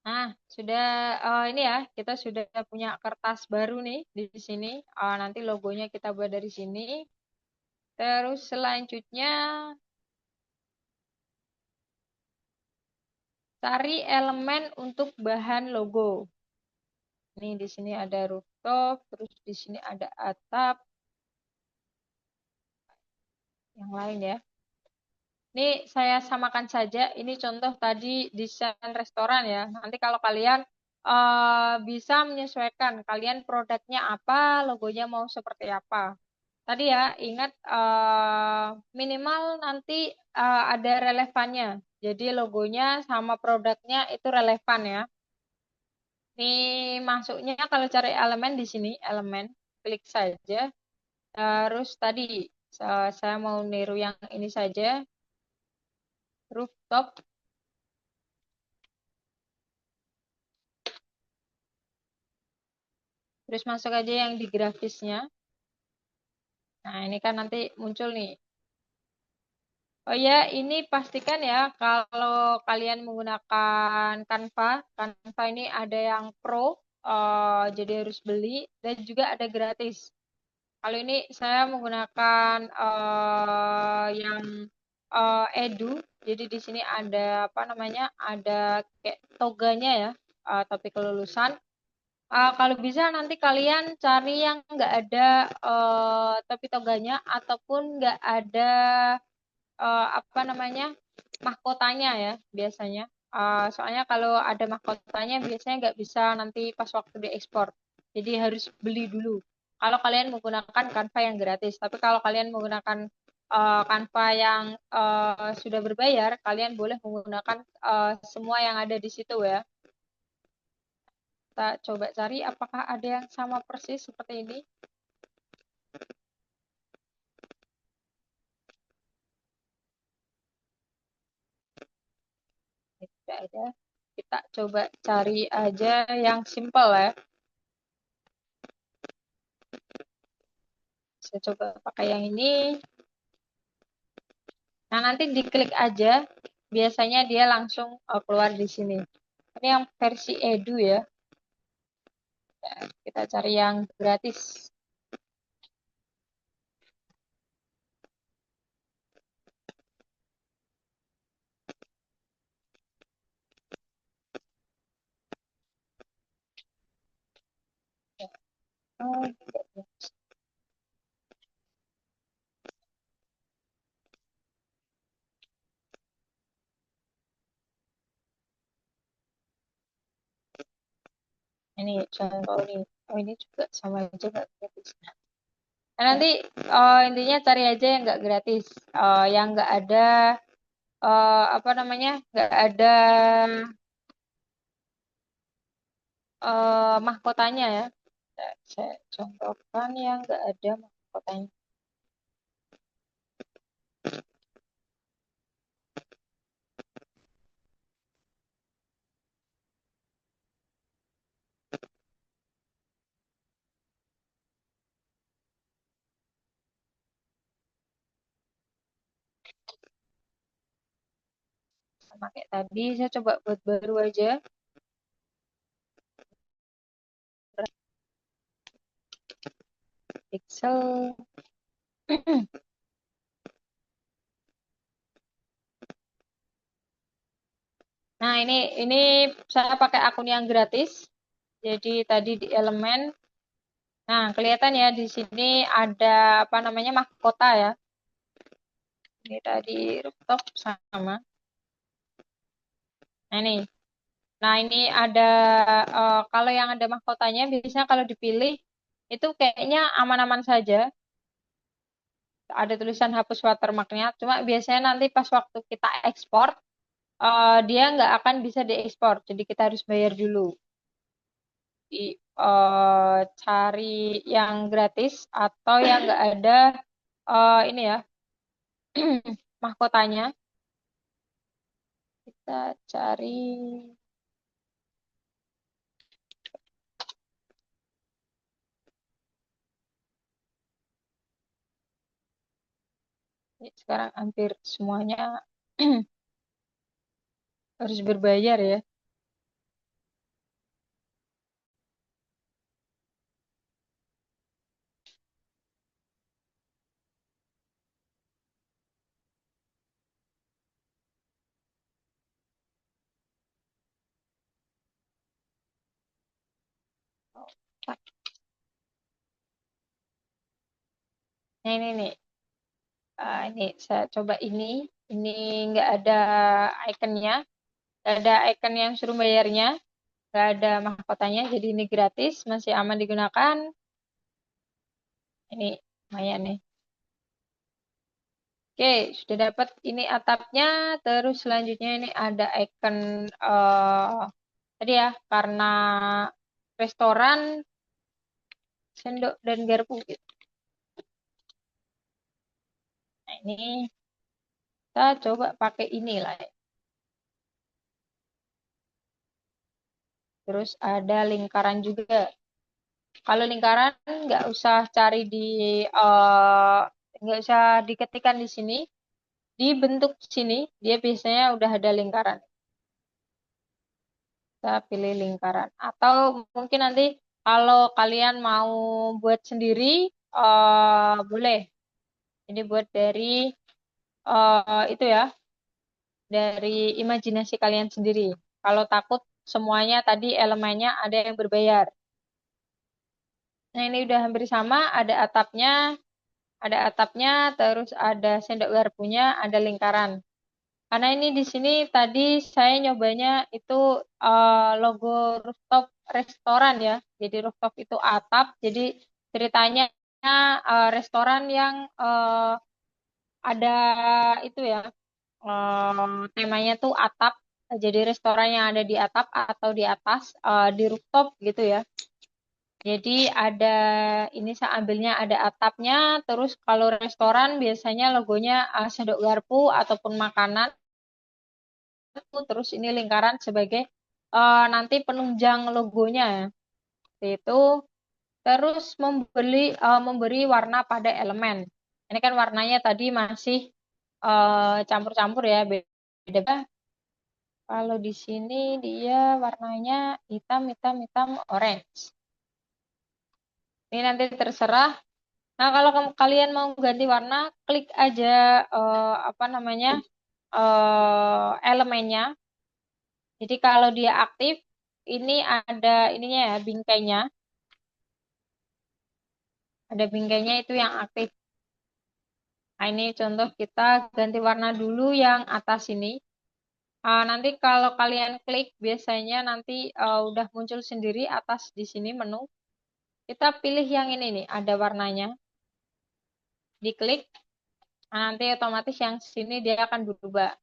Nah, sudah ini ya, kita sudah punya kertas baru nih di sini. Nanti logonya kita buat dari sini. Terus selanjutnya cari elemen untuk bahan logo. Ini di sini ada rooftop, terus di sini ada atap. Yang lain ya. Ini saya samakan saja. Ini contoh tadi desain restoran ya. Nanti kalau kalian bisa menyesuaikan, kalian produknya apa, logonya mau seperti apa. tadi ya ingat minimal nanti ada relevannya. Jadi logonya sama produknya itu relevan ya. Ini masuknya kalau cari elemen di sini, elemen, klik saja. Terus tadi saya mau niru yang ini saja, rooftop. Terus masuk aja yang di grafisnya. Nah, ini kan nanti muncul nih. Oh ya, ini pastikan ya kalau kalian menggunakan Canva. Canva ini ada yang pro, jadi harus beli, dan juga ada gratis. Kalau ini saya menggunakan yang Edu. Jadi di sini ada apa namanya? Ada kayak toganya ya, topik kelulusan. Kalau bisa nanti kalian cari yang nggak ada topi toganya ataupun nggak ada apa namanya mahkotanya ya biasanya. Soalnya kalau ada mahkotanya biasanya nggak bisa nanti pas waktu diekspor. Jadi harus beli dulu. Kalau kalian menggunakan Canva yang gratis, tapi kalau kalian menggunakan Canva yang sudah berbayar, kalian boleh menggunakan semua yang ada di situ ya. Kita coba cari apakah ada yang sama persis seperti ini. Tidak ada. Kita coba cari aja yang simple ya. Saya coba pakai yang ini. Nah, nanti diklik aja. Biasanya dia langsung keluar di sini. Ini yang versi Edu ya. Kita cari yang gratis. Oh, ini contoh nih. Oh, ini juga sama aja nggak gratis. Nah, nanti intinya cari aja yang nggak gratis. Yang nggak ada apa namanya? Nggak ada mahkotanya ya. Saya contohkan yang nggak ada mahkotanya. Sama kayak tadi, saya coba buat baru aja. Pixel. Nah, ini saya pakai akun yang gratis. Jadi tadi di elemen. Nah, kelihatan ya di sini ada apa namanya mahkota ya. Ini tadi rooftop sama. Nah, ini. Nah, ini ada kalau yang ada mahkotanya biasanya kalau dipilih itu kayaknya aman-aman saja. Ada tulisan hapus watermarknya. Cuma biasanya nanti pas waktu kita ekspor dia nggak akan bisa diekspor. Jadi kita harus bayar dulu. Cari yang gratis atau yang nggak ada ini ya mahkotanya. Kita cari sekarang hampir semuanya harus berbayar ya. Nah ini nih. Ini saya coba ini. Ini nggak ada ikonnya, nggak ada icon yang suruh bayarnya, nggak ada mahkotanya. Jadi ini gratis, masih aman digunakan. Ini Lumayan nih. Oke, sudah dapat ini atapnya. Terus selanjutnya ini ada icon tadi ya, karena restoran sendok dan garpu gitu. Nah, ini kita coba pakai ini lah ya. Terus ada lingkaran juga. Kalau lingkaran eh, nggak usah diketikkan di sini, dibentuk sini dia biasanya udah ada lingkaran. Kita pilih lingkaran. Atau mungkin nanti kalau kalian mau buat sendiri, boleh. Ini buat dari itu ya, dari imajinasi kalian sendiri. Kalau takut semuanya tadi elemennya ada yang berbayar. Nah, ini udah hampir sama, ada atapnya, terus ada sendok garpunya, ada lingkaran. Karena ini di sini tadi saya nyobanya itu logo rooftop restoran ya. Jadi rooftop itu atap. Jadi ceritanya restoran yang ada itu ya, temanya tuh atap. Jadi restoran yang ada di atap atau di atas di rooftop gitu ya. Jadi ada ini saya ambilnya ada atapnya. Terus kalau restoran biasanya logonya sendok garpu ataupun makanan. Terus ini lingkaran sebagai nanti penunjang logonya itu. Terus memberi warna pada elemen. Ini kan warnanya tadi masih campur-campur ya, beda. Kalau di sini dia warnanya hitam, hitam, hitam, orange. Ini nanti terserah. Nah, kalau kalian mau ganti warna, klik aja apa namanya elemennya. Jadi kalau dia aktif, ini ada ininya ya, bingkainya. Ada bingkainya itu yang aktif. Nah, ini contoh kita ganti warna dulu yang atas ini. Nanti kalau kalian klik, biasanya nanti udah muncul sendiri atas di sini menu. Kita pilih yang ini nih, ada warnanya. Diklik, nah, nanti otomatis yang sini dia akan berubah.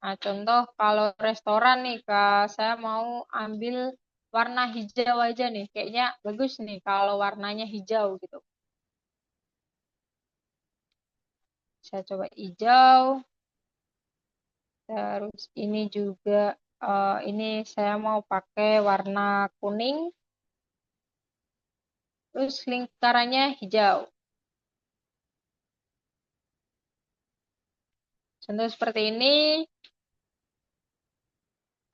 Nah, contoh kalau restoran nih, Kak, saya mau ambil warna hijau aja nih. Kayaknya bagus nih kalau warnanya hijau gitu. Saya coba hijau. Terus ini juga, ini saya mau pakai warna kuning. Terus lingkarannya hijau. Contoh seperti ini.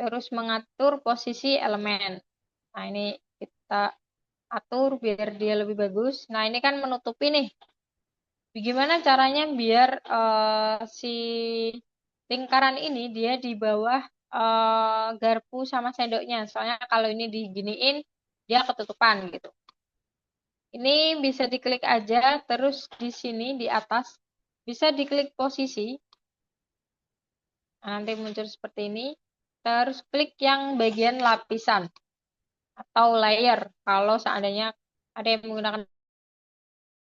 Terus mengatur posisi elemen. Nah, ini kita atur biar dia lebih bagus. Nah, ini kan menutupi nih. Bagaimana caranya biar si lingkaran ini dia di bawah garpu sama sendoknya. Soalnya kalau ini diginiin, dia ketutupan gitu. Ini bisa diklik aja, terus di sini di atas bisa diklik posisi. Nah, nanti muncul seperti ini. Terus klik yang bagian lapisan atau layer kalau seandainya ada yang menggunakan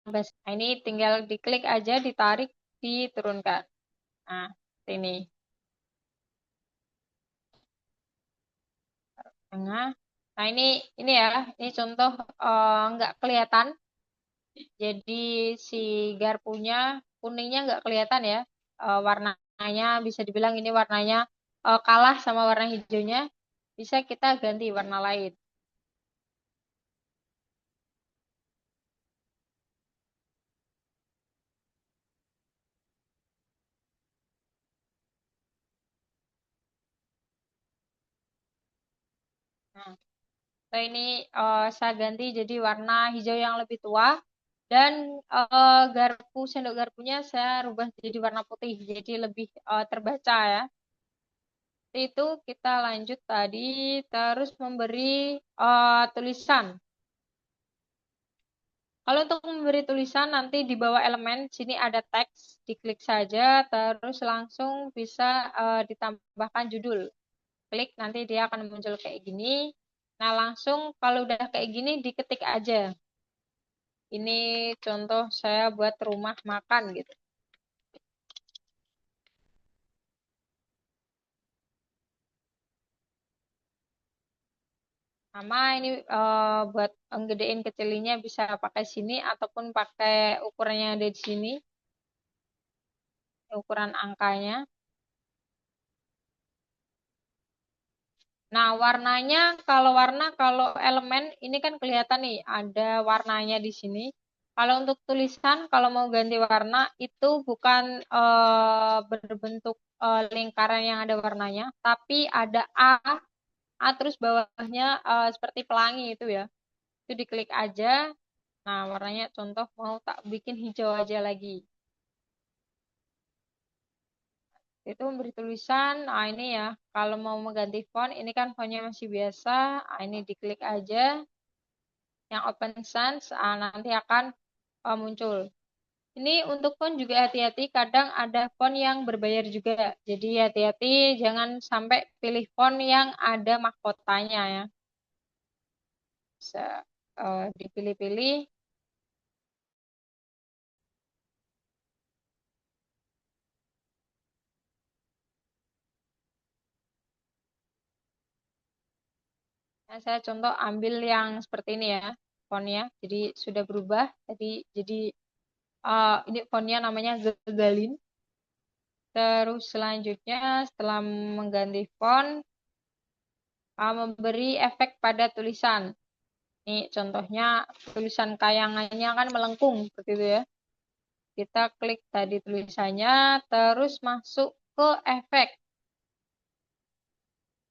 bus. Nah, ini tinggal diklik aja, ditarik, diturunkan. Nah, ini tengah. Nah, ini ya, ini contoh nggak kelihatan. Jadi si garpunya kuningnya nggak kelihatan ya. Warnanya bisa dibilang ini warnanya kalah sama warna hijaunya. Bisa kita ganti warna lain. Nah, so ini saya ganti jadi warna hijau yang lebih tua. Dan sendok garpunya saya rubah jadi warna putih, jadi lebih terbaca ya. Itu kita lanjut tadi, terus memberi tulisan. Kalau untuk memberi tulisan nanti di bawah elemen sini ada teks, diklik saja, terus langsung bisa ditambahkan judul. Klik nanti dia akan muncul kayak gini. Nah langsung kalau udah kayak gini diketik aja. Ini contoh saya buat rumah makan gitu. Sama ini buat ngedein kecilinnya bisa pakai sini ataupun pakai ukurannya ada di sini, ukuran angkanya. Nah, warnanya kalau elemen ini kan kelihatan nih ada warnanya di sini. Kalau untuk tulisan kalau mau ganti warna itu bukan berbentuk lingkaran yang ada warnanya, tapi ada A terus bawahnya seperti pelangi itu ya. Itu diklik aja. Nah, warnanya contoh mau tak bikin hijau aja lagi. Itu memberi tulisan, nah ini ya, kalau mau mengganti font, ini kan fontnya masih biasa, nah, ini diklik aja, yang Open Sans, nanti akan muncul. Ini untuk font juga hati-hati, kadang ada font yang berbayar juga, jadi hati-hati jangan sampai pilih font yang ada mahkotanya ya. Bisa dipilih-pilih. Nah, saya contoh ambil yang seperti ini ya, fontnya, jadi sudah berubah, jadi ini fontnya namanya Gagalin. Terus selanjutnya setelah mengganti font, memberi efek pada tulisan. Ini contohnya tulisan kayangannya kan melengkung seperti itu ya. Kita klik tadi tulisannya, terus masuk ke efek.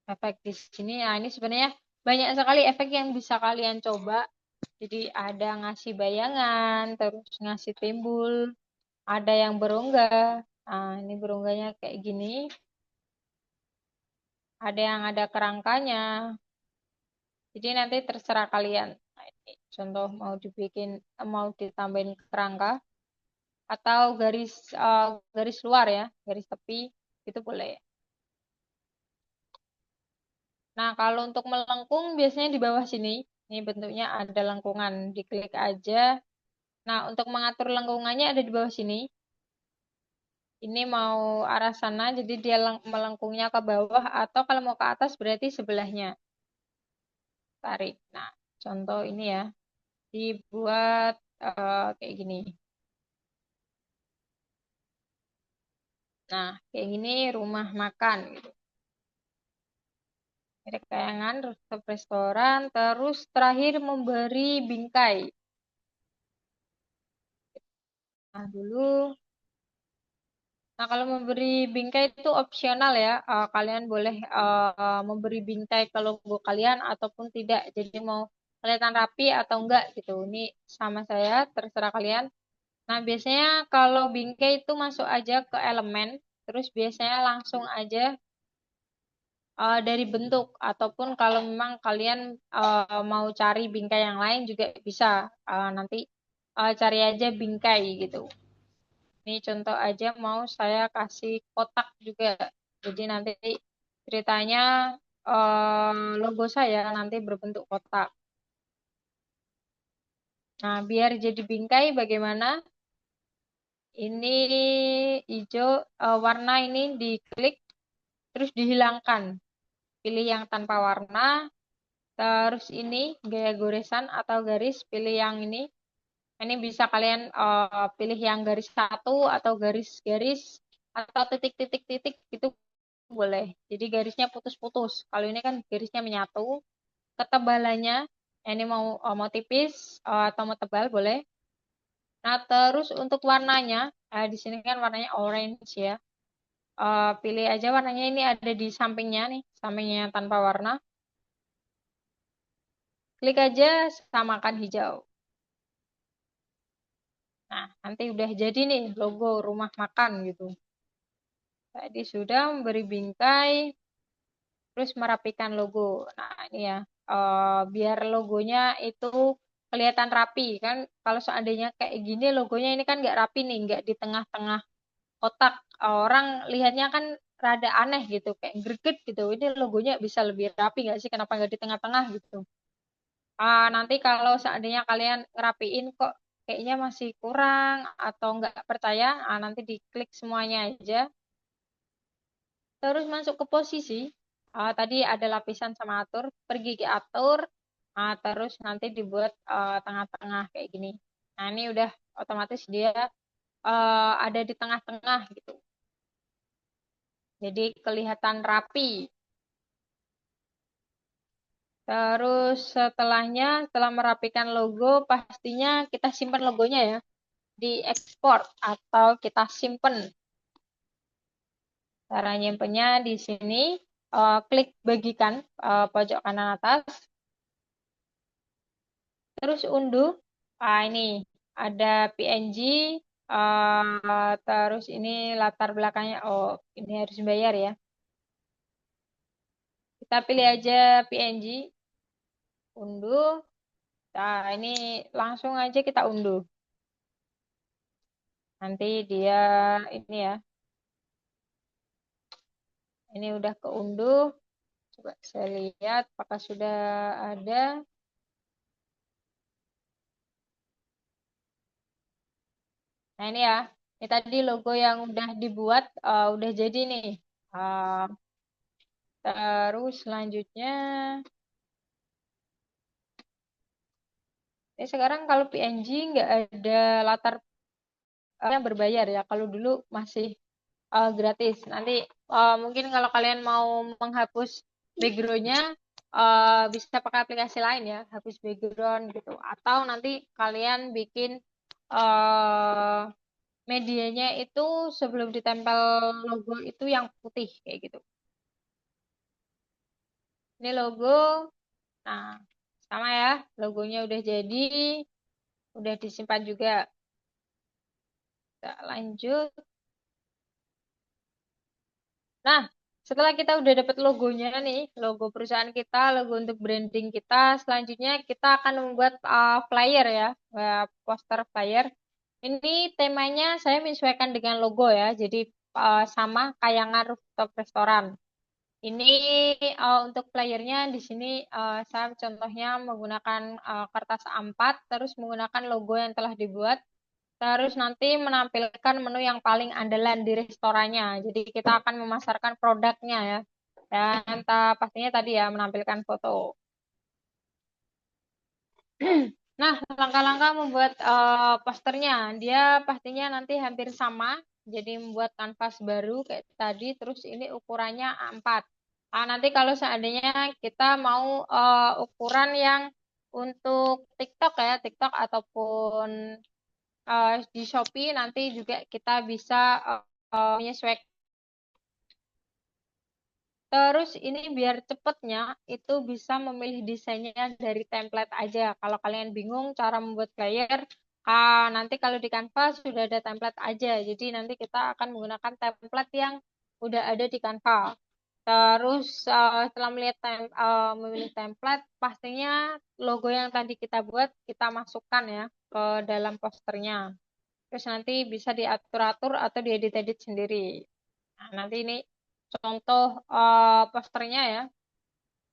Efek di sini, nah ini sebenarnya banyak sekali efek yang bisa kalian coba. Jadi ada ngasih bayangan, terus ngasih timbul, ada yang berongga. Nah, ini berongganya kayak gini. Ada yang ada kerangkanya. Jadi nanti terserah kalian. Nah, ini contoh mau ditambahin kerangka atau garis luar ya, garis tepi itu boleh. Nah, kalau untuk melengkung biasanya di bawah sini. Ini bentuknya ada lengkungan, diklik aja. Nah, untuk mengatur lengkungannya ada di bawah sini. Ini mau arah sana, jadi dia melengkungnya ke bawah atau kalau mau ke atas berarti sebelahnya. Tarik. Nah, contoh ini ya, dibuat kayak gini. Nah, kayak gini rumah makan gitu. Ada kayangan, resep restoran, terus terakhir memberi bingkai. Nah, dulu. Nah, kalau memberi bingkai itu opsional ya. Kalian boleh memberi bingkai ke logo kalian ataupun tidak. Jadi mau kelihatan rapi atau enggak gitu. Ini sama saya, terserah kalian. Nah, biasanya kalau bingkai itu masuk aja ke elemen, terus biasanya langsung aja dari bentuk ataupun kalau memang kalian mau cari bingkai yang lain juga bisa. Nanti cari aja bingkai gitu. Ini contoh aja mau saya kasih kotak juga. Jadi nanti ceritanya logo saya nanti berbentuk kotak. Nah, biar jadi bingkai bagaimana? Ini hijau, warna ini diklik, terus dihilangkan. Pilih yang tanpa warna, terus ini gaya goresan atau garis, pilih yang ini. Ini bisa kalian pilih yang garis satu atau garis-garis atau titik-titik-titik itu boleh. Jadi garisnya putus-putus. Kalau ini kan garisnya menyatu. Ketebalannya ini mau tipis atau mau tebal boleh. Nah, terus untuk warnanya, di sini kan warnanya orange ya. Pilih aja warnanya ini ada di sampingnya nih, sampingnya yang tanpa warna. Klik aja samakan hijau. Nah, nanti udah jadi nih logo rumah makan gitu. Tadi sudah memberi bingkai, terus merapikan logo. Nah, ini ya, biar logonya itu kelihatan rapi kan. Kalau seandainya kayak gini logonya ini kan nggak rapi nih, nggak di tengah-tengah kotak. Orang lihatnya kan rada aneh gitu, kayak greget gitu. Ini logonya bisa lebih rapi nggak sih? Kenapa nggak di tengah-tengah gitu? Nanti kalau seandainya kalian ngerapiin kok kayaknya masih kurang atau nggak percaya, nanti diklik semuanya aja. Terus masuk ke posisi. Tadi ada lapisan sama atur, pergi ke atur, terus nanti dibuat tengah-tengah kayak gini. Nah, ini udah otomatis dia ada di tengah-tengah gitu. Jadi kelihatan rapi. Terus setelah merapikan logo, pastinya kita simpan logonya ya. Di ekspor atau kita simpan. Cara nyimpennya di sini, klik bagikan pojok kanan atas, terus unduh. Ini ada PNG, terus ini latar belakangnya. Oh, ini harus bayar ya. Kita pilih aja PNG, unduh. Nah, ini langsung aja kita unduh. Nanti dia ini ya, ini udah keunduh. Coba saya lihat apakah sudah ada. Nah, ini ya. Ini tadi logo yang udah dibuat, udah jadi nih. Uh, Terus selanjutnya, ini sekarang kalau PNG nggak ada latar yang berbayar ya. Kalau dulu masih gratis. Nanti mungkin kalau kalian mau menghapus backgroundnya, bisa pakai aplikasi lain ya, hapus background gitu. Atau nanti kalian bikin uh, medianya itu sebelum ditempel logo itu yang putih kayak gitu. Ini logo. Nah, sama ya, logonya udah jadi, udah disimpan juga. Kita lanjut. Nah, setelah kita udah dapat logonya nih, logo perusahaan kita, logo untuk branding kita, selanjutnya kita akan membuat flyer ya, poster flyer. Ini temanya saya menyesuaikan dengan logo ya, jadi sama kayangan rooftop restoran. Ini untuk flyernya di sini saya contohnya menggunakan kertas A4, terus menggunakan logo yang telah dibuat, terus nanti menampilkan menu yang paling andalan di restorannya. Jadi kita akan memasarkan produknya ya. Dan pastinya tadi ya menampilkan foto. Nah, langkah-langkah membuat posternya, dia pastinya nanti hampir sama. Jadi membuat kanvas baru kayak tadi, terus ini ukurannya A4. Nanti kalau seandainya kita mau ukuran yang untuk TikTok ya, TikTok ataupun di Shopee nanti juga kita bisa menyesuaikan. Terus ini biar cepetnya itu bisa memilih desainnya dari template aja. Kalau kalian bingung cara membuat flyer, nanti kalau di Canva sudah ada template aja. Jadi nanti kita akan menggunakan template yang udah ada di Canva. Terus setelah memilih template, pastinya logo yang tadi kita buat kita masukkan ya ke dalam posternya. Terus nanti bisa diatur-atur atau diedit-edit sendiri. Nah, nanti ini contoh posternya ya.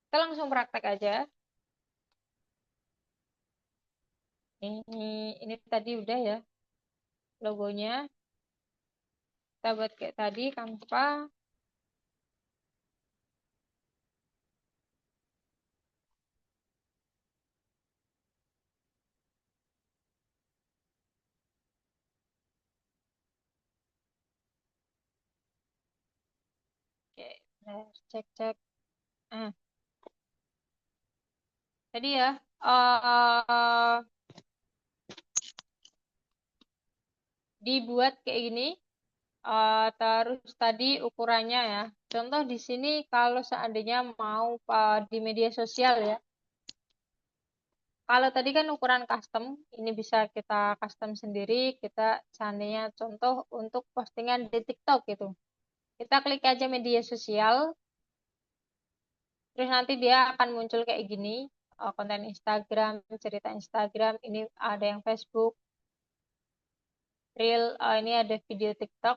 Kita langsung praktek aja. Ini tadi udah ya logonya. Kita buat kayak tadi, Canva. Oke, nah, cek-cek. Nah, tadi ya, eh dibuat kayak gini. Terus tadi ukurannya ya. Contoh di sini kalau seandainya mau di media sosial ya. Kalau tadi kan ukuran custom, ini bisa kita custom sendiri. Kita seandainya contoh untuk postingan di TikTok gitu. Kita klik aja media sosial, terus nanti dia akan muncul kayak gini. Konten Instagram, cerita Instagram, ini ada yang Facebook, Reel, ini ada video TikTok,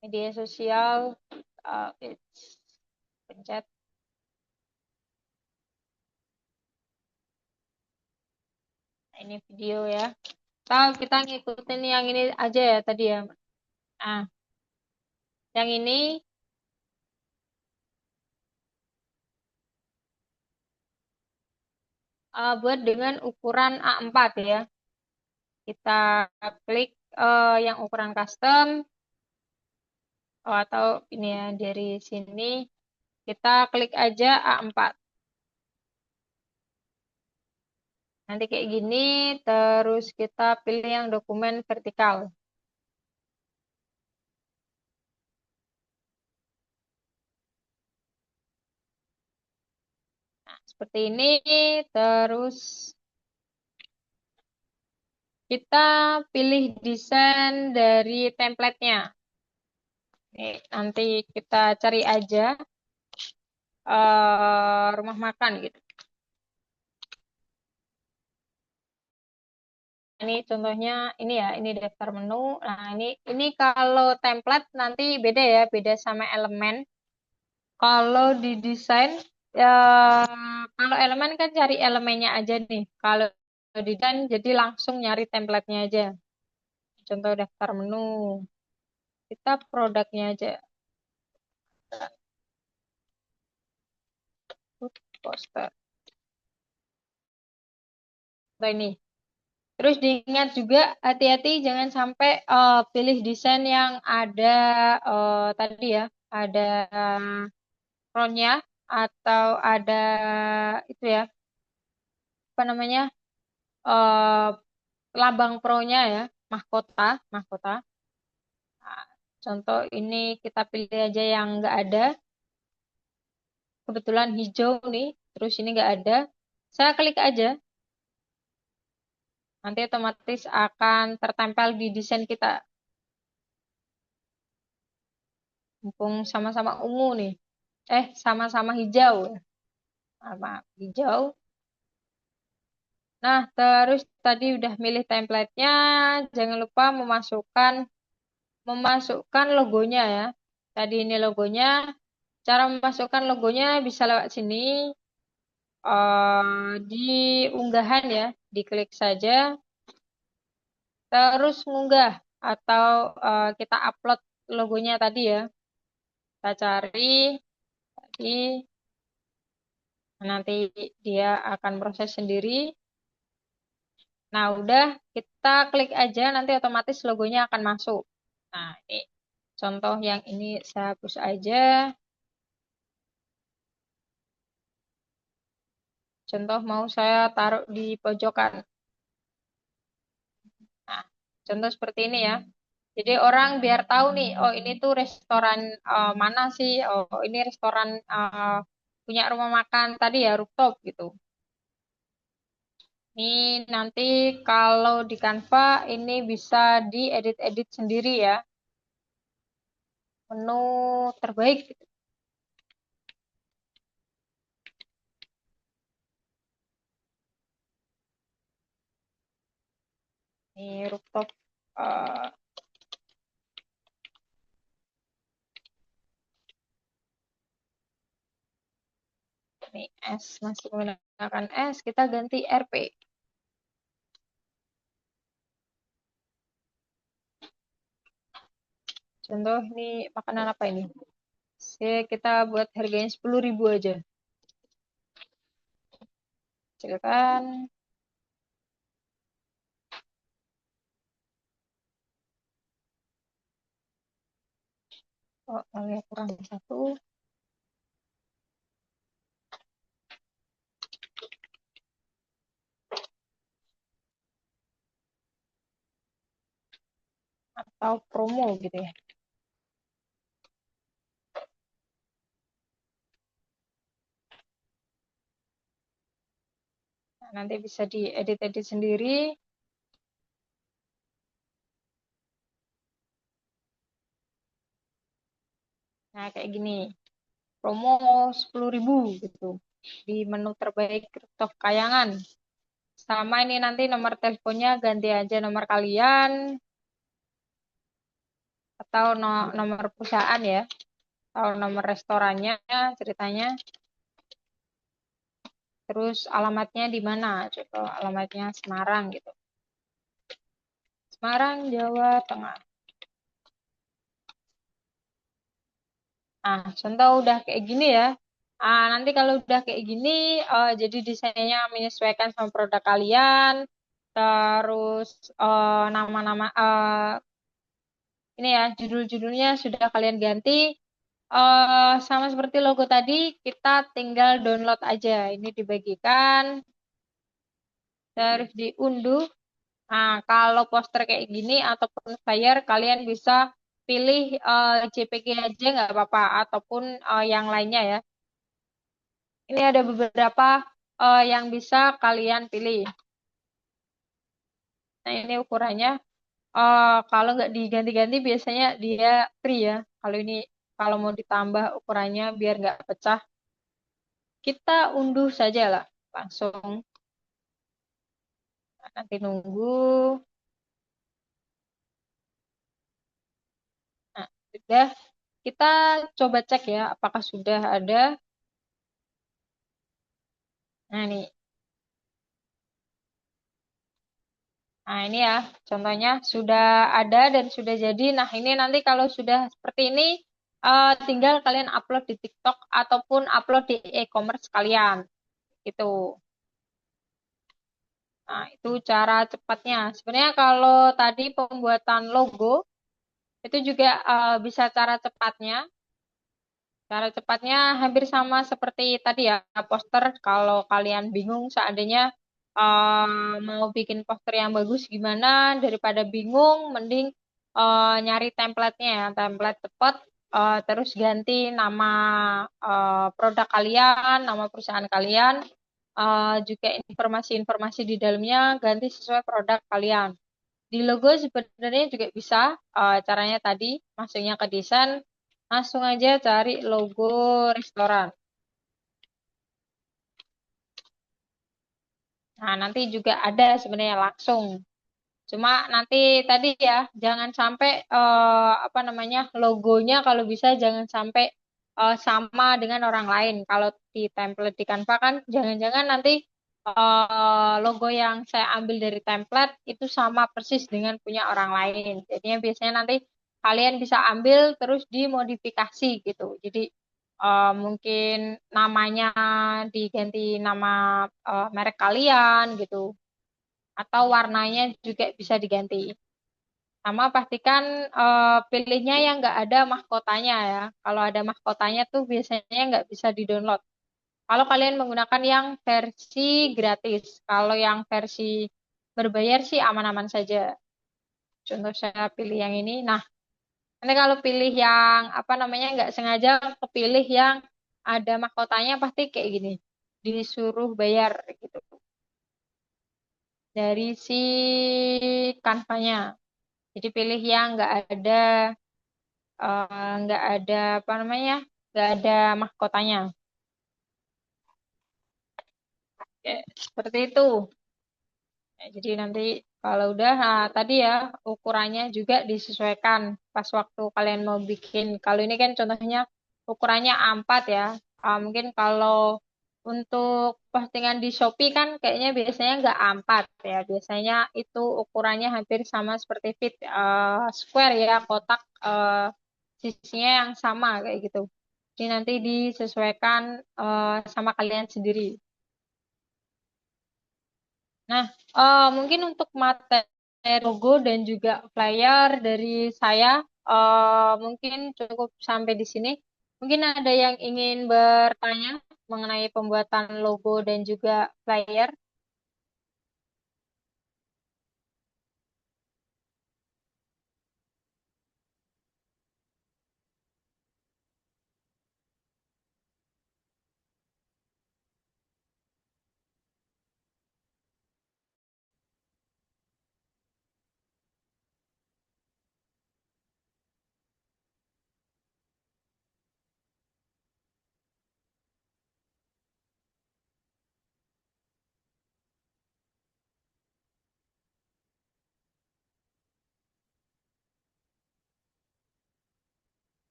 media sosial, pencet. Ini video ya. Kita ngikutin yang ini aja ya tadi ya. Nah, yang ini buat dengan ukuran A4 ya. Kita klik yang ukuran custom atau ini ya dari sini kita klik aja A4. Nanti kayak gini, terus kita pilih yang dokumen vertikal. Nah, seperti ini, terus kita pilih desain dari template-nya. Nanti kita cari aja rumah makan gitu. Ini contohnya ini ya, ini daftar menu. Nah, ini kalau template nanti beda ya, beda sama elemen. Kalau di desain ya kalau elemen kan cari elemennya aja nih. Kalau di desain jadi langsung nyari template-nya aja. Contoh daftar menu. Kita produknya aja. Poster. Nah, ini. Terus diingat juga hati-hati jangan sampai pilih desain yang ada tadi ya, ada frontnya atau ada itu ya, apa namanya eh, lambang pro-nya ya, mahkota, mahkota. Nah, contoh ini kita pilih aja yang nggak ada. Kebetulan hijau nih, terus ini nggak ada. Saya klik aja, nanti otomatis akan tertempel di desain kita. Mumpung sama-sama ungu nih. Sama-sama hijau. Sama hijau. Nah, terus tadi udah milih template-nya. Jangan lupa memasukkan logonya ya. Tadi ini logonya. Cara memasukkan logonya bisa lewat sini. Di unggahan ya. Diklik saja. Terus mengunggah. Atau kita upload logonya tadi ya. Kita cari. Tadi. Nanti dia akan proses sendiri. Nah, udah kita klik aja nanti otomatis logonya akan masuk. Nah, ini contoh yang ini saya hapus aja. Contoh mau saya taruh di pojokan. Nah, contoh seperti ini ya. Jadi orang biar tahu nih, oh ini tuh restoran mana sih? Oh, ini restoran punya rumah makan tadi ya, rooftop gitu. Ini nanti kalau di Canva ini bisa diedit-edit sendiri ya. Menu terbaik gitu. Ini rooftop eh, ini S masih menggunakan S, kita ganti RP. Contoh ini makanan apa ini? Kita buat harganya 10.000 aja. Silakan. Oh, yang kurang satu. Atau promo gitu ya. Nah, nanti bisa diedit-edit sendiri. Nah, kayak gini. Promo 10.000 gitu. Di menu terbaik rooftop Kayangan. Sama ini nanti nomor teleponnya ganti aja nomor kalian atau nomor perusahaan ya. Atau nomor restorannya ceritanya. terus alamatnya di mana? Coba alamatnya Semarang gitu. Semarang, Jawa Tengah. Nah, contoh udah kayak gini ya. Nanti kalau udah kayak gini, jadi desainnya menyesuaikan sama produk kalian, terus nama-nama ini ya judul-judulnya sudah kalian ganti. Sama seperti logo tadi, kita tinggal download aja. Ini dibagikan, terus diunduh. Nah, kalau poster kayak gini ataupun flyer, kalian bisa pilih JPG aja nggak apa-apa, ataupun yang lainnya ya. Ini ada beberapa yang bisa kalian pilih. Nah, ini ukurannya. Kalau nggak diganti-ganti, biasanya dia free ya. Kalau ini, kalau mau ditambah ukurannya biar nggak pecah, kita unduh saja lah langsung. Nah, nanti nunggu. Nah, sudah. Kita coba cek ya, apakah sudah ada. Nah, nih. Nah, ini ya, contohnya sudah ada dan sudah jadi. Nah, ini nanti kalau sudah seperti ini, tinggal kalian upload di TikTok ataupun upload di e-commerce kalian. Gitu. Nah, itu cara cepatnya. Sebenarnya kalau tadi pembuatan logo, itu juga bisa cara cepatnya. Cara cepatnya hampir sama seperti tadi ya, poster. Kalau kalian bingung seandainya mau bikin poster yang bagus gimana, daripada bingung, mending nyari template-nya ya, template cepat, terus ganti nama produk kalian, nama perusahaan kalian, juga informasi-informasi di dalamnya ganti sesuai produk kalian. Di logo sebenarnya juga bisa, caranya tadi masuknya ke desain, langsung aja cari logo restoran. Nah, nanti juga ada sebenarnya langsung. Cuma nanti tadi ya, jangan sampai apa namanya logonya kalau bisa jangan sampai sama dengan orang lain. Kalau di template di Canva kan, jangan-jangan nanti logo yang saya ambil dari template itu sama persis dengan punya orang lain. Jadinya biasanya nanti kalian bisa ambil terus dimodifikasi gitu. Jadi mungkin namanya diganti nama merek kalian gitu, atau warnanya juga bisa diganti. Sama pastikan pilihnya yang nggak ada mahkotanya ya. Kalau ada mahkotanya tuh biasanya nggak bisa di-download. Kalau kalian menggunakan yang versi gratis, kalau yang versi berbayar sih aman-aman saja. Contoh saya pilih yang ini. Nah, nanti kalau pilih yang apa namanya nggak sengaja kepilih yang ada mahkotanya pasti kayak gini. Disuruh bayar gitu dari si kanvanya. Jadi pilih yang nggak ada apa namanya, nggak ada mahkotanya. Oke, seperti itu. Ya, jadi nanti kalau udah, nah, tadi ya ukurannya juga disesuaikan pas waktu kalian mau bikin. Kalau ini kan contohnya ukurannya A4 ya. Mungkin kalau untuk postingan di Shopee kan kayaknya biasanya nggak A4 ya. Biasanya itu ukurannya hampir sama seperti fit square ya, kotak, sisinya yang sama kayak gitu. Jadi nanti disesuaikan sama kalian sendiri. Nah, mungkin untuk materi logo dan juga flyer dari saya mungkin cukup sampai di sini. Mungkin ada yang ingin bertanya mengenai pembuatan logo dan juga flyer.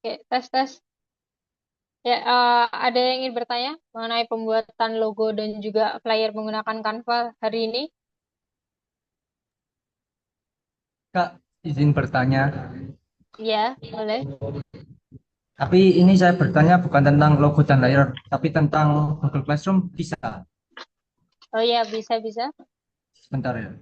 Oke, tes tes. Ya, ada yang ingin bertanya mengenai pembuatan logo dan juga flyer menggunakan Canva hari ini? Kak, izin bertanya. Iya, boleh. Tapi ini saya bertanya bukan tentang logo dan layer, tapi tentang Google Classroom bisa. Oh iya, bisa bisa. Sebentar ya.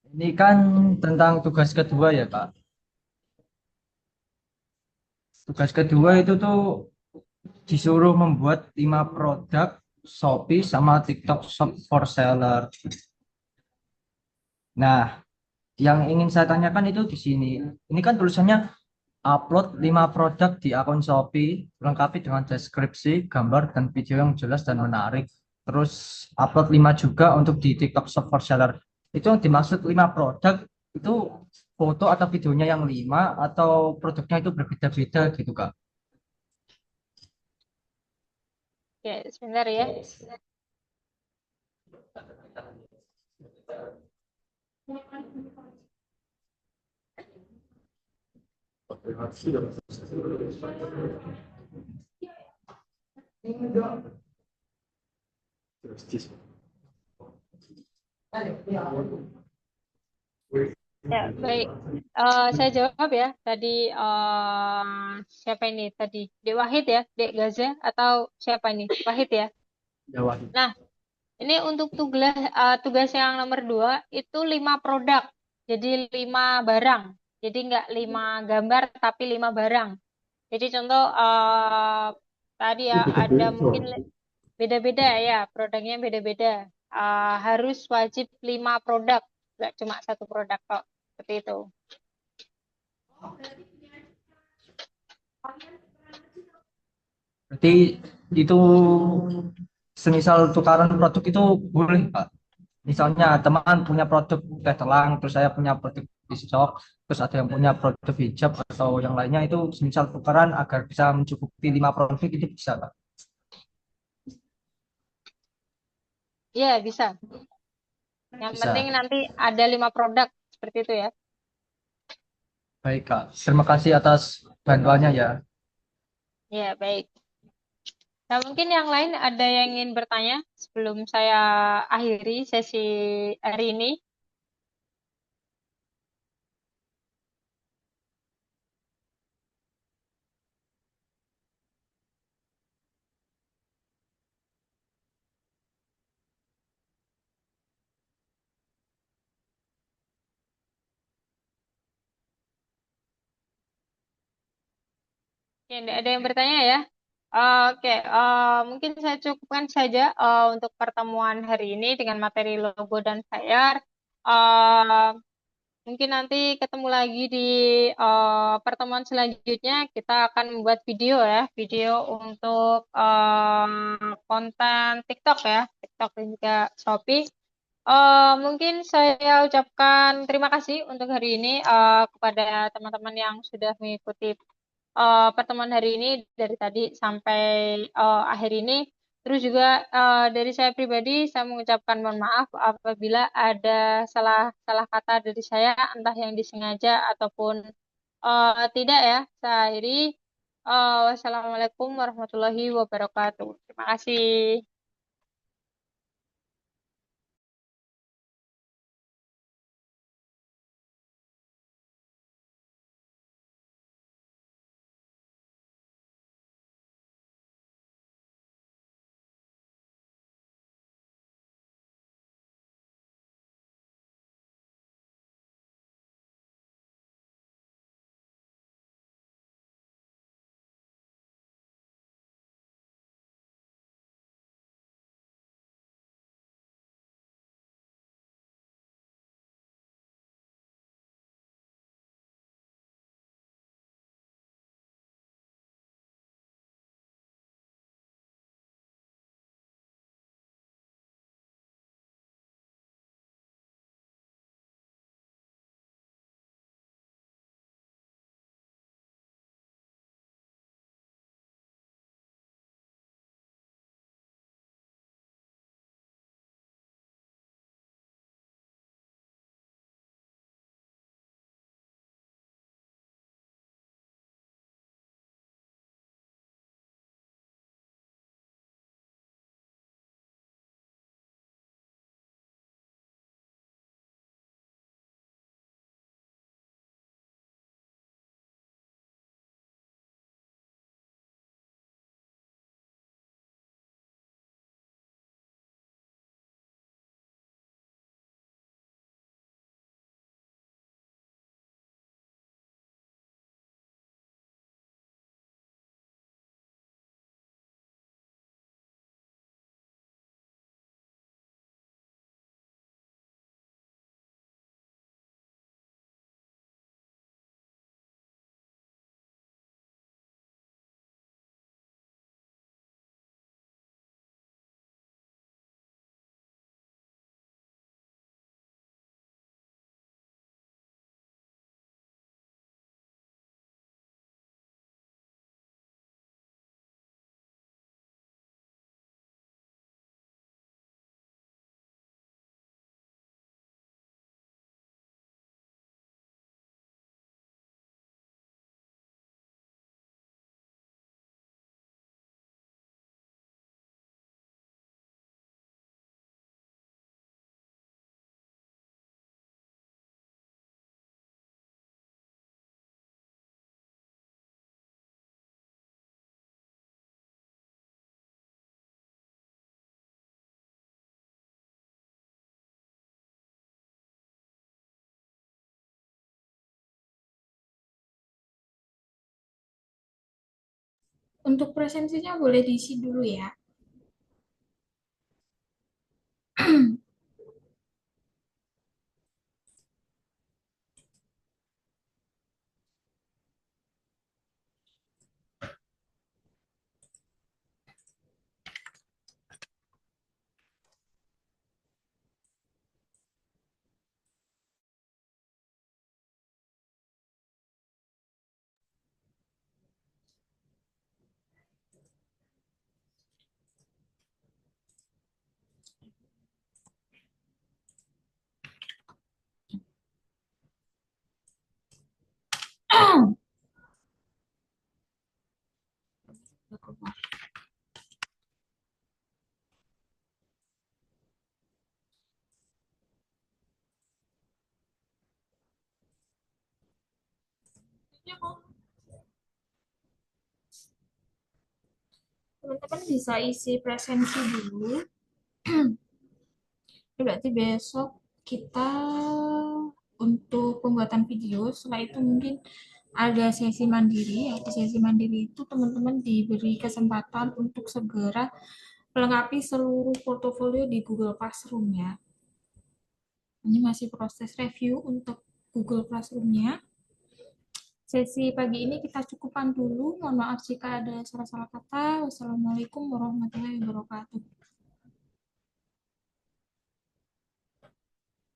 Ini kan tentang tugas kedua ya, Kak. Tugas kedua itu tuh disuruh membuat 5 produk Shopee sama TikTok Shop for Seller. Nah, yang ingin saya tanyakan itu di sini. Ini kan tulisannya upload 5 produk di akun Shopee, lengkapi dengan deskripsi, gambar, dan video yang jelas dan menarik. Terus upload 5 juga untuk di TikTok Shop for Seller. Itu yang dimaksud 5 produk, itu foto atau videonya yang 5 atau produknya itu berbeda-beda gitu, Kak. Oke, sebentar ya. Ya, baik. Saya jawab ya. Tadi siapa ini? Tadi Dek Wahid ya? Dek Gaza atau siapa ini? Wahid ya? Jawa. Nah, ini untuk tugas yang nomor 2 itu 5 produk. Jadi 5 barang. Jadi nggak 5 gambar tapi 5 barang. Jadi contoh tadi ya ada mungkin beda-beda ya, produknya beda-beda. Harus wajib 5 produk, nggak cuma satu produk kok. Seperti itu. Berarti itu semisal tukaran produk itu boleh, Pak. Misalnya teman punya produk teh telang, terus saya punya produk pisau, terus ada yang punya produk hijab atau yang lainnya itu semisal tukaran agar bisa mencukupi 5 produk itu bisa, Pak. Iya, bisa. Yang penting Bisa. nanti ada 5 produk. Seperti itu ya. Baik, Kak. Terima kasih atas bantuannya ya. Ya, baik. Nah, mungkin yang lain ada yang ingin bertanya sebelum saya akhiri sesi hari ini. Ya, tidak ada yang bertanya ya. Oke, mungkin saya cukupkan saja untuk pertemuan hari ini dengan materi logo dan flyer. Eh, Mungkin nanti ketemu lagi di pertemuan selanjutnya. Kita akan membuat video ya, video untuk konten TikTok ya, TikTok dan juga Shopee. Mungkin saya ucapkan terima kasih untuk hari ini kepada teman-teman yang sudah mengikuti pertemuan hari ini dari tadi sampai akhir ini. Terus juga dari saya pribadi, saya mengucapkan mohon maaf apabila ada salah kata dari saya, entah yang disengaja ataupun tidak ya. Saya akhiri. Wassalamualaikum warahmatullahi wabarakatuh. Terima kasih. Untuk presensinya boleh diisi dulu ya. Teman-teman bisa isi presensi dulu. Berarti besok kita untuk pembuatan video, setelah itu mungkin ada sesi mandiri. Ya, di sesi mandiri itu teman-teman diberi kesempatan untuk segera melengkapi seluruh portofolio di Google Classroom ya. Ini masih proses review untuk Google Classroom-nya. Sesi pagi ini kita cukupkan dulu. Mohon maaf jika ada salah-salah kata. Wassalamualaikum warahmatullahi wabarakatuh.